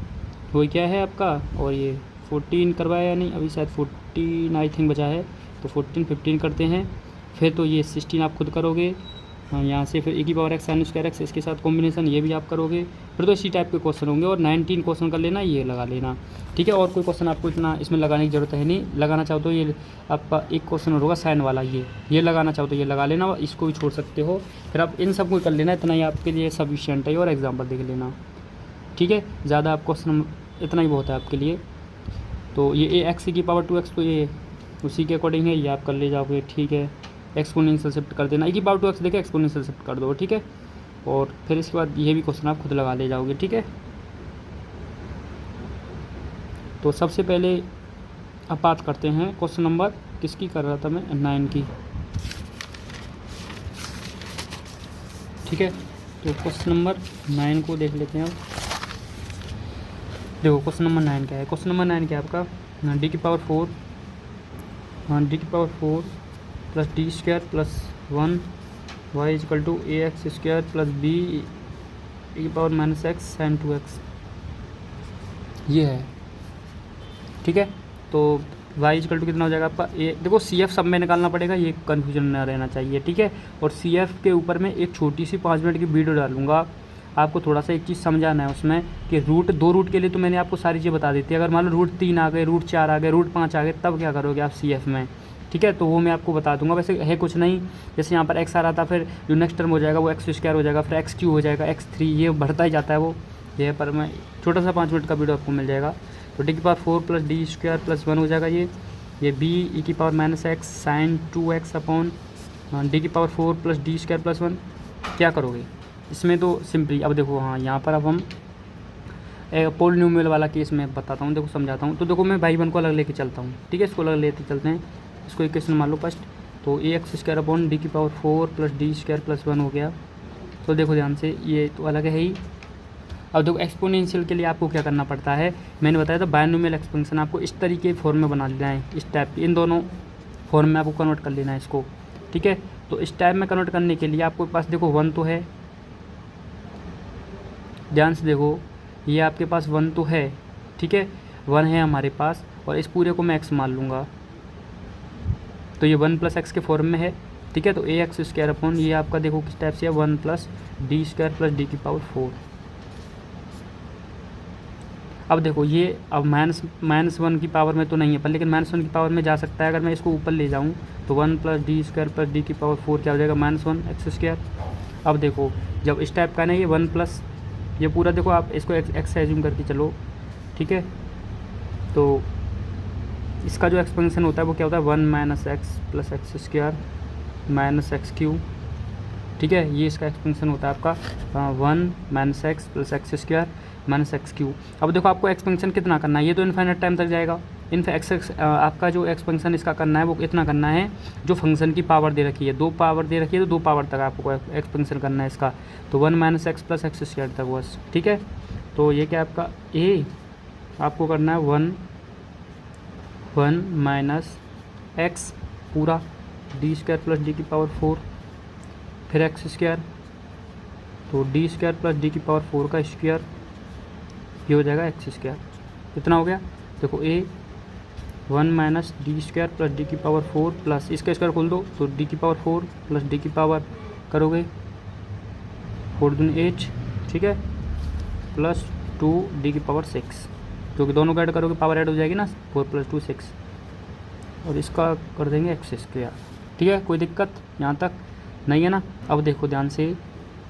वही क्या है आपका, और ये 14 करवाया या नहीं, अभी शायद 14 आई थिंक बचा है, तो 14 15 करते हैं। फिर तो ये 16 आप खुद करोगे, हाँ यहाँ से फिर e की पावर x sin² x इसके साथ कॉम्बिनेशन ये भी आप करोगे। फिर तो इसी टाइप के क्वेश्चन होंगे, और 19 क्वेश्चन कर लेना, ये लगा लेना। ठीक है, और कोई क्वेश्चन आपको इतना इसमें लगाने की ज़रूरत है नहीं। लगाना चाहो तो ये आपका एक क्वेश्चन और होगा साइन वाला, ये लगाना चाहो तो ये लगा लेना, और इसको भी छोड़ सकते हो। फिर आप इन सब को कर लेना, इतना ही आपके लिए सफिशिएंट है, और एग्जाम्पल देख लेना। ठीक है, ज़्यादा आप क्वेश्चन इतना ही बहुत है आपके लिए। तो ये x की पावर 2x, तो ये उसी के अकॉर्डिंग है, ये आप कर ले जाओगे। ठीक है, एक्सपोनेंशियल शिफ्ट कर देना, e⁻² देके एक्सपोनेंशियल शिफ्ट कर दो, ठीक है। और फिर इसके बाद ये भी क्वेश्चन आप खुद लगा ले जाओगे, ठीक है। तो सबसे पहले अब बात करते हैं क्वेश्चन नंबर किसकी कर रहा था मैं, 9 की, ठीक है। तो क्वेश्चन नंबर 9 को देख लेते हैं अब। देखो क्वेश्चन नंबर 9 क्या है, क्वेश्चन नंबर 9 क्या है आपका, d⁴ plus d² plus 1 y = ax² plus b e⁻x sin 2x, ये है, ठीक है। तो y = कितना हो जाएगा आपका, देखो CF सब में निकालना पड़ेगा, ये कन्फ्यूजन ना रहना चाहिए, ठीक है। और CF के ऊपर में एक छोटी सी 5 मिनट की वीडियो डालूंगा, आपको थोड़ा सा एक चीज़ समझाना है उसमें कि दो रूट के लिए तो मैंने आपको सारी चीज़ें बता दी थी। अगर मान लो रूट 3 आ गए, रूट 4 आ गए, रूट 5 आ गए, तब क्या करोगे आप CF में, ठीक है। तो वो मैं आपको बता दूंगा, वैसे है कुछ नहीं, जैसे यहाँ पर x आ रहा था, फिर जो नेक्स्ट टर्म हो जाएगा वो x² हो जाएगा, फिर x³ हो जाएगा, x3, ये बढ़ता ही जाता है वो, ये पर मैं छोटा सा 5 मिनट का वीडियो आपको मिल जाएगा। तो d⁴ प्लस d² प्लस 1 हो जाएगा ये b e⁻x sin 2x upon d⁴ plus d² plus 1, क्या करोगे इसमें, तो सिंपली अब देखो, हाँ यहाँ पर अब हम पॉलिनोमियल वाला केस में बताता हूँ, देखो समझाता हूँ। तो देखो मैं y1 को अलग लेके चलता हूँ, ठीक है, इसको अलग लेते चलते हैं, इसको इक्वेशन मान लो फर्स्ट। तो ax² upon d⁴ plus d² plus 1 हो गया। तो देखो ध्यान से, ये तो अलग है ही। अब देखो एक्सपोनेंशियल के लिए आपको क्या करना पड़ता है, मैंने बताया था बायनोमियल एक्सपेंशन आपको इस तरीके फॉर्म में बना लेना है, इस टाइप, इन दोनों फॉर्म में आपको कन्वर्ट कर लेना है इसको, ठीक है। तो इस टाइप में कन्वर्ट करने के लिए आपके पास देखो 1 तो है, ध्यान से देखो, ये आपके पास 1 तो है, ठीक है, 1 है हमारे पास, और इस पूरे को मैं x मान लूँगा, तो ये 1 + x के फॉर्म में है, ठीक है। तो ax² अपॉन ये आपका देखो किस टाइप से है, 1 + d² प्लस d⁴। अब देखो ये अब -1 की पावर में तो नहीं है पर, लेकिन -1 की पावर में जा सकता है, अगर मैं इसको ऊपर ले जाऊँ तो 1 + d² प्लस d⁴ क्या हो जाएगा, -1 x²। अब देखो जब इस टाइप का ना ये 1 प्लस ये पूरा, देखो आप इसको x एज्यूम करके चलो, ठीक है। तो इसका जो एक्सपेंशन होता है वो क्या होता है, 1 - x plus x² minus x³, ठीक है, ये इसका एक्सपेंशन होता है आपका 1 - x plus x² minus x³। अब देखो आपको एक्सपेंशन कितना करना है, ये तो इन्फाइनाइट टाइम तक जाएगा, आपका जो एक्सपेंशन इसका करना है वो इतना करना है, जो फंक्शन की पावर दे रखी है, 2 पावर दे रखी है, तो 2 पावर तक आपको एक्सपेंशन करना है इसका। तो 1 - x प्लस x² तक बस, ठीक है। तो ये क्या आपका a आपको करना है 1 - x पूरा d² प्लस d⁴, फिर x², तो d² प्लस d⁴ का स्क्वायर, ये हो जाएगा x²। कितना हो गया, देखो a 1 - d² plus d⁴ plus इसका स्क्वायर खोल दो, तो d⁴ प्लस d करोगे 4 दूनी 8, ठीक है, प्लस 2 d⁶, जो कि दोनों का ऐड करोगे पावर ऐड हो जाएगी ना, 4 + 2 6, और इसका कर देंगे x², ठीक है। कोई दिक्कत यहाँ तक नहीं है ना। अब देखो ध्यान से,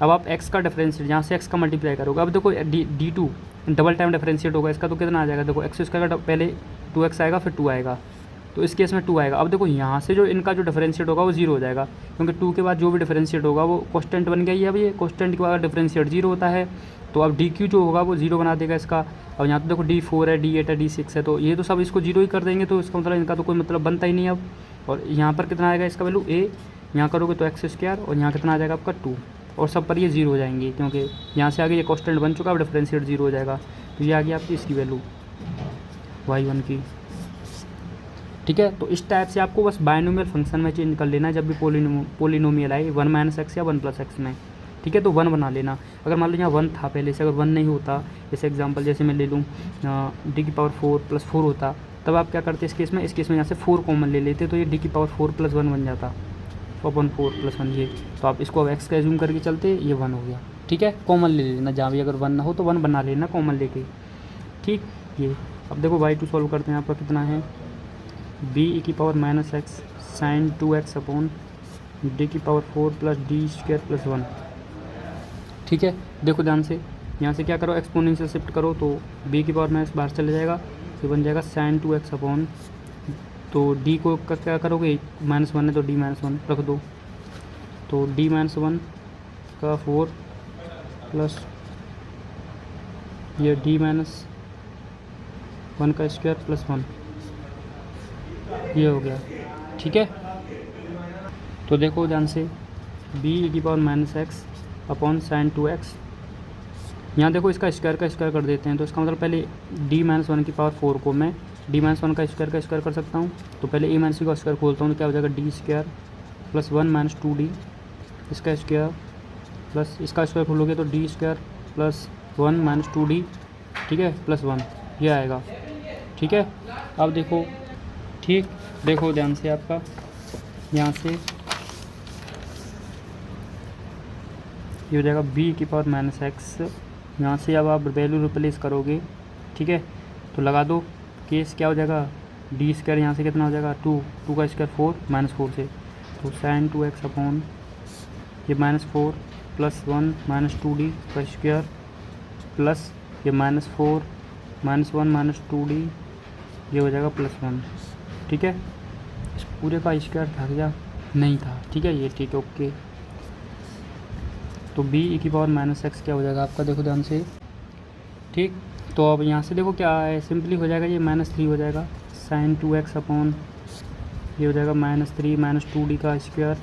अब आप x का डिफरेंशिएट, यहाँ से x का मल्टीप्लाई करोगे, अब देखो d2 डबल टाइम डिफरेंशिएट होगा इसका, तो कितना आ जाएगा, देखो x² का पहले 2x आएगा, फिर 2 आएगा, तो इस केस में 2 आएगा। अब देखो यहाँ से जो इनका जो डिफरेंशिएट होगा वो 0 हो जाएगा, क्योंकि 2 के बाद जो भी डिफरेंशिएट होगा वो कॉन्स्टेंट बन गया है। अब ये कॉन्स्टेंट के बाद डिफरेंशिएट 0 होता है, तो अब dq जो होगा वो 0 बना देगा इसका। अब यहाँ तो देखो d4 है, d8 है, d6 है, तो ये तो सब इसको 0 ही कर देंगे, तो इसका मतलब इनका तो कोई मतलब बनता ही नहीं अब। और यहाँ पर कितना आएगा इसका वैल्यू a, यहाँ करोगे तो x², और यहाँ कितना आ जाएगा आपका 2, और सब पर ये 0 हो जाएंगे, क्योंकि यहाँ से आगे ये कॉन्स्टेंट बन चुका है, अब डिफरेंशिएट 0 हो जाएगा। तो ये आ गई आपकी इसकी वैल्यू y1 की, ठीक है। तो इस टाइप से आपको बस बायनोमियल फंक्शन में चेंज कर लेना है, जब भी पोलिनोमियल आए 1 - x या 1 + x में, ठीक है। तो 1 बना लेना। अगर मान लो यहाँ 1 था पहले से, अगर 1 नहीं होता, जैसे एग्जांपल जैसे मैं ले लूँ d⁴ प्लस 4 होता, तब आप क्या करते इस केस में यहाँ से 4 कॉमन ले लेते, तो ये d⁴ प्लस 1 बन जाता, 4 + 1 ये। तो आप इसको अब x का एज्यूम करके चलते, ये 1 हो गया, ठीक है। कॉमन ले लेना, जहाँ भी अगर 1 ना हो तो 1 बना लेना कॉमन लेके, ठीक। ये अब देखो y2 सॉल्व करते हैं, आपका कितना है, b e⁻x sin 2x upon d⁴ plus d² plus 1, ठीक है। देखो ध्यान से, यहाँ से क्या करो, एक्सपोनेंशियल शिफ्ट करो, तो b की पावर माइनस बाहर चले जाएगा, तो बन जाएगा sin 2x अपॉन, तो डी को क्या करोगे, -1 है तो डी -1 रख दो। तो डी -1 का 4 प्लस ये डी -1 का स्क्वायर प्लस 1, ये हो गया। ठीक है, तो देखो ध्यान से, b⁻−x अपॉन sin 2x। यहाँ देखो इसका स्क्वायर का स्क्वायर कर देते हैं, तो इसका मतलब पहले d-1 को मैं d-1 का स्क्वायर कर सकता हूँ। तो पहले a - b का स्क्वायर खोलता हूँ, तो क्या हो जाएगा, d स्क्वायर प्लस 1 - 2d इसका स्क्वायर प्लस इसका स्क्वायर खोलोगे तो d स्क्वायर प्लस 1 - 2d, ठीक है, प्लस 1, ये आएगा। ठीक है, अब देखो, ठीक, देखो ध्यान से, आपका यहाँ से ये हो जाएगा b⁻−x। यहाँ से अब आप वैल्यू रिप्लेस करोगे, ठीक है, तो लगा दो, केस क्या हो जाएगा, डी स्क्वायर यहाँ से कितना हो जाएगा, 2 का स्क्वायर 4 -4 से, तो sin 2x अपॉन ये -4 प्लस 1 - 2d का स्क्वायर प्लस ये -4 -1 - 2d, ये हो जाएगा प्लस 1। ठीक है, इस पूरे का स्क्वायर था क्या, नहीं था। ठीक है, ये ठीक है, ओके। तो b⁻−x क्या हो जाएगा आपका, देखो ध्यान से, ठीक। तो अब यहाँ से देखो क्या है, सिंपली हो जाएगा, ये -3 हो जाएगा sin 2x अपॉन ये हो जाएगा -3 - 2d का स्क्वायर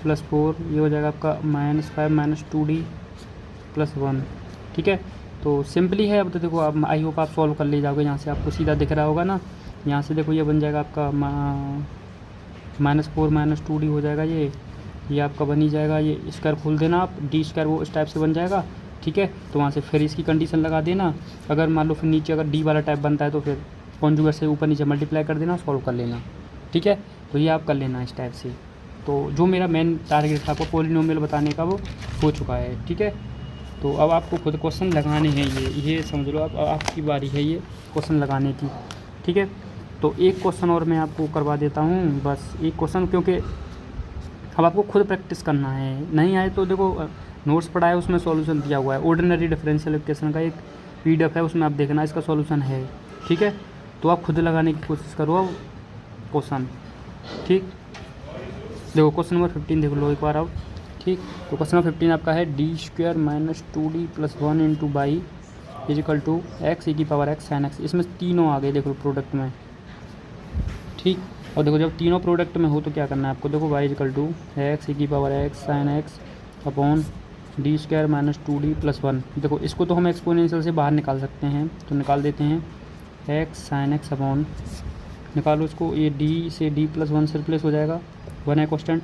प्लस 4, ये हो जाएगा आपका -5 - 2d प्लस 1। ठीक है, तो सिंपली है। अब तो देखो, आप आई होप आप सॉल्व कर ले जाओगे, यहाँ से आपको सीधा दिख रहा होगा ना। यहाँ से देखो, ये बन जाएगा आपका -4 - 2d हो जाएगा, ये आपका बन ही जाएगा। ये स्क्वायर खोल देना आप, डी स्क्वायर वो इस टाइप से बन जाएगा। ठीक है, तो वहाँ से फिर इसकी कंडीशन लगा देना। अगर मान लो फिर नीचे अगर डी वाला टाइप बनता है तो फिर कॉन्जुगेट से ऊपर नीचे मल्टीप्लाई कर देना, सॉल्व कर लेना। ठीक है, तो ये आप कर लेना इस टाइप से। तो जो मेरा मेन टारगेट था आपको पॉलिनोमियल बताने का, वो हो चुका है। ठीक है, तो अब आपको खुद क्वेश्चन लगाने हैं, ये समझ लो, अब आपकी बारी है ये क्वेश्चन लगाने की। ठीक है, तो एक क्वेश्चन और मैं आपको करवा देता हूँ, बस एक क्वेश्चन, क्योंकि अब आपको खुद प्रैक्टिस करना है। नहीं आए तो देखो, नोट्स पढ़ा है, उसमें सॉल्यूशन दिया हुआ है, ऑर्डिनरी डिफरेंशियल इक्वेशन का एक PDF है, उसमें आप देखना, इसका सॉल्यूशन है। ठीक है, तो आप खुद लगाने की कोशिश करो अब क्वेश्चन। ठीक, देखो क्वेश्चन नंबर 15 देख लो एक बार अब। ठीक, तो क्वेश्चन नंबर 15 आपका है d² - 2d plus 1 × y = x sin x। इसमें तीनों आ गए, देखो प्रोडक्ट में। ठीक, और देखो जब तीनों प्रोडक्ट में हो तो क्या करना है आपको, देखो y = x sin x upon d² - 2d plus 1। देखो इसको तो हम एक्सपोनेंशियल से बाहर निकाल सकते हैं, तो निकाल देते हैं, x sin x अपॉन, निकालो इसको, ये d से d प्लस 1 से रिप्लेस हो जाएगा, 1 है कॉन्स्टेंट,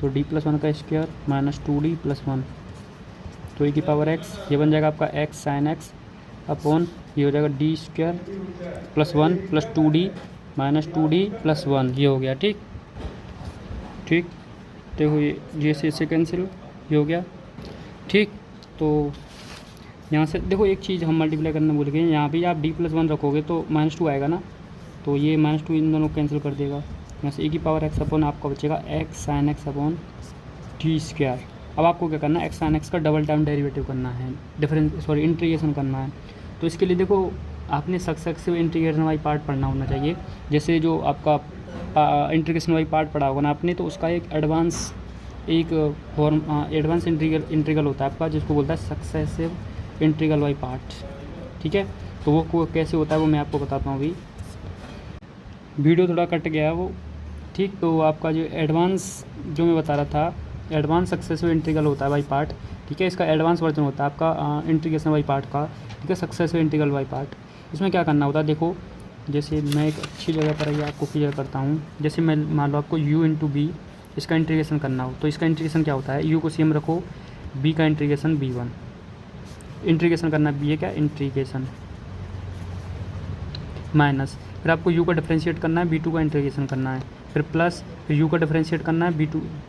तो d प्लस 1 का स्क्वायर माइनस 2d प्लस 1, तो e⁻x, ये बन जाएगा आपका x sin x अपॉन ये हो जाएगा d² plus 1 plus 2d minus 2d plus 1, ये हो गया। ठीक, ठीक, देखो ये से इससे कैंसिल, ये हो गया। ठीक, तो यहाँ से देखो एक चीज़ हम मल्टीप्लाई करना भूल गए, यहाँ भी आप d प्लस 1 रखोगे तो -2 आएगा ना, तो ये -2 इन दोनों कैंसिल कर देगा। यहाँ से e⁻x अपॉन आपका बचेगा x sin x upon d²। अब आपको क्या करना है, x sin x का डबल टाइम डेरिवेटिव करना है, इंटीग्रेशन करना है। तो इसके लिए देखो, आपने सक्सेसिव इंटीग्रेशन बाई पार्ट पढ़ना होना चाहिए। जैसे जो आपका इंटीग्रेशन बाई पार्ट पढ़ा होगा ना आपने, तो उसका एक एडवांस इंटीग्रल होता है आपका, जिसको बोलता है सक्सेसिव इंटीग्रल बाई पार्ट। ठीक है, तो वो कैसे होता है वो मैं आपको बताता हूँ। अभी वीडियो थोड़ा कट गया है वो। ठीक, तो आपका जो एडवांस जो मैं बता रहा था, एडवांस सक्सेसिव इंटीग्रल होता है बाई पार्ट। ठीक है, इसका एडवांस वर्जन होता है आपका इंटीग्रेशन बाई पार्ट का। ठीक है, सक्सेसिव इंटीग्रल बाई पार्ट। इसमें क्या करना होता है, देखो जैसे मैं एक अच्छी जगह पर ये आपको क्लियर करता हूँ। जैसे मैं मान लो आपको u × b इसका इंटीग्रेशन करना हो, तो इसका इंटीग्रेशन क्या होता है, u को सेम रखो, b का इंटीग्रेशन b1, इंटीग्रेशन करना b है क्या, इंटीग्रेशन माइनस, फिर आपको u का डिफरेंशिएट करना है, b2 का इंटीग्रेशन करना है, फिर प्लस, फिर u का डिफरेंशिएट करना है,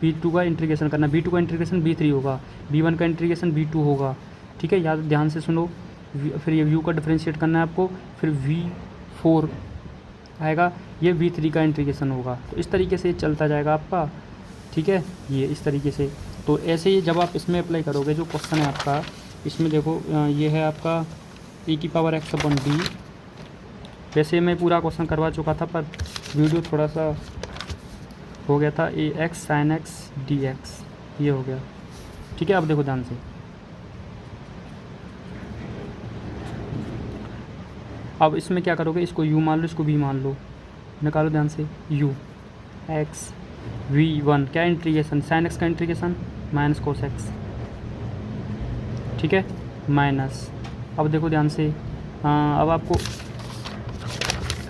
b2 का इंटीग्रेशन करना है, b2 का इंटीग्रेशन b3 होगा, b1 का इंटीग्रेशन b2 होगा। ठीक है, याद ध्यान से सुनो। फिर ये u का डिफरेंशिएट करना है आपको, फिर v4 आएगा, ये v3 का इंटीग्रेशन होगा। तो इस तरीके से चलता जाएगा आपका। ठीक है, ये इस तरीके से। तो ऐसे ही जब आप इसमें अप्लाई करोगे, जो क्वेश्चन है आपका, इसमें देखो ये है आपका e⁻x अपॉन d। वैसे मैं पूरा क्वेश्चन करवा चुका था, पर वीडियो थोड़ा सा हो गया था, a x sine x d x ये हो गया। ठीक है, अब देखो ध्यान से, अब इसमें क्या करोगे, इसको u मान लो, इसको v मान लो, निकालो ध्यान से, u एक्स v1 क्या इंटीग्रेशन, साइन एक्स का इंटीग्रेशन माइनस कोस एक्स, ठीक है, माइनस। अब देखो ध्यान से, अब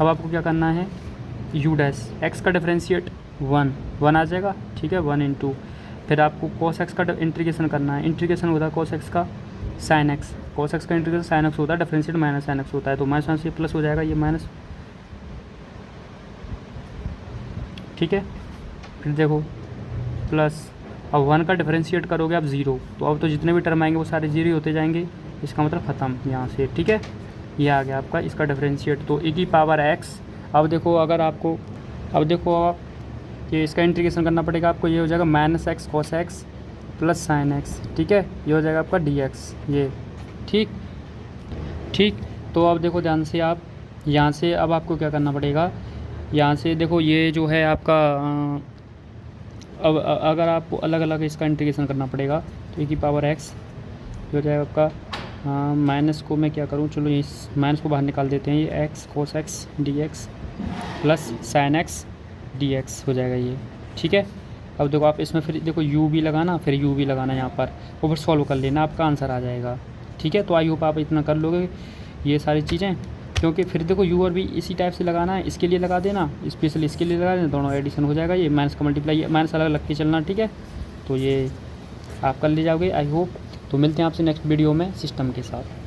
आपको क्या करना है, u डैश एक्स का डिफरेंशिएट 1 आ जाएगा, ठीक है, 1 इंटू, फिर आपको कोस एक्स का इंटीग्रेशन करना है, इंटीग्रेशन होता है कोस एक्स का साइन एक्स, कोस एक्स का इंटीग्रेशन साइन एक्स होता है, डिफरेंशिएट माइनस साइन एक्स होता है, तो माइनस से प्लस हो जाएगा ये माइनस, ठीक है, फिर देखो प्लस, अब 1 का डिफरेंशिएट करोगे आप 0, तो अब तो जितने भी टर्म आएंगे वो सारे 0 ही होते जाएंगे, इसका मतलब ख़त्म यहाँ से, ठीक है, ये आ गया आपका इसका डिफरेंशिएट, तो e की पावर x। अब देखो अगर आपको, अब देखो आप ये इसका इंटीग्रेशन करना पड़ेगा आपको, ये हो जाएगा minus x cos x plus sine x, ठीक है, ये हो जाएगा आपका डी एक्स, ये ठीक। तो अब देखो ध्यान से, आप यहाँ से अब आपको क्या करना पड़ेगा, यहाँ से देखो ये जो है आपका, अब अगर आपको अलग अलग इसका इंटीग्रेशन करना पड़ेगा, तो e की पावर x हो जाएगा आपका, माइनस को मैं क्या करूँ, चलो इस माइनस को बाहर निकाल देते हैं, ये x cos x d x plus sign x d x हो जाएगा ये, ठीक है। अब देखो आप इसमें फिर देखो u भी लगाना, फिर u भी लगाना यहाँ पर, और फिर सॉल्व कर लेना, आपका आंसर आ जाएगा, ठीक है। तो आई होप आप इतना कर लोगे ये सारी चीज़ें, क्योंकि फिर देखो u और v इसी टाइप से लगाना है, इसके लिए लगा देना, स्पेशली इसके लिए लगा देना, दोनों एडिशन हो जाएगा, ये माइनस का मल्टीप्लाई, माइनस अलग अलग के चलना, ठीक है। तो ये आप कर ले जाओगे आई होप। तो मिलते हैं आपसे नेक्स्ट वीडियो में सिस्टम के साथ।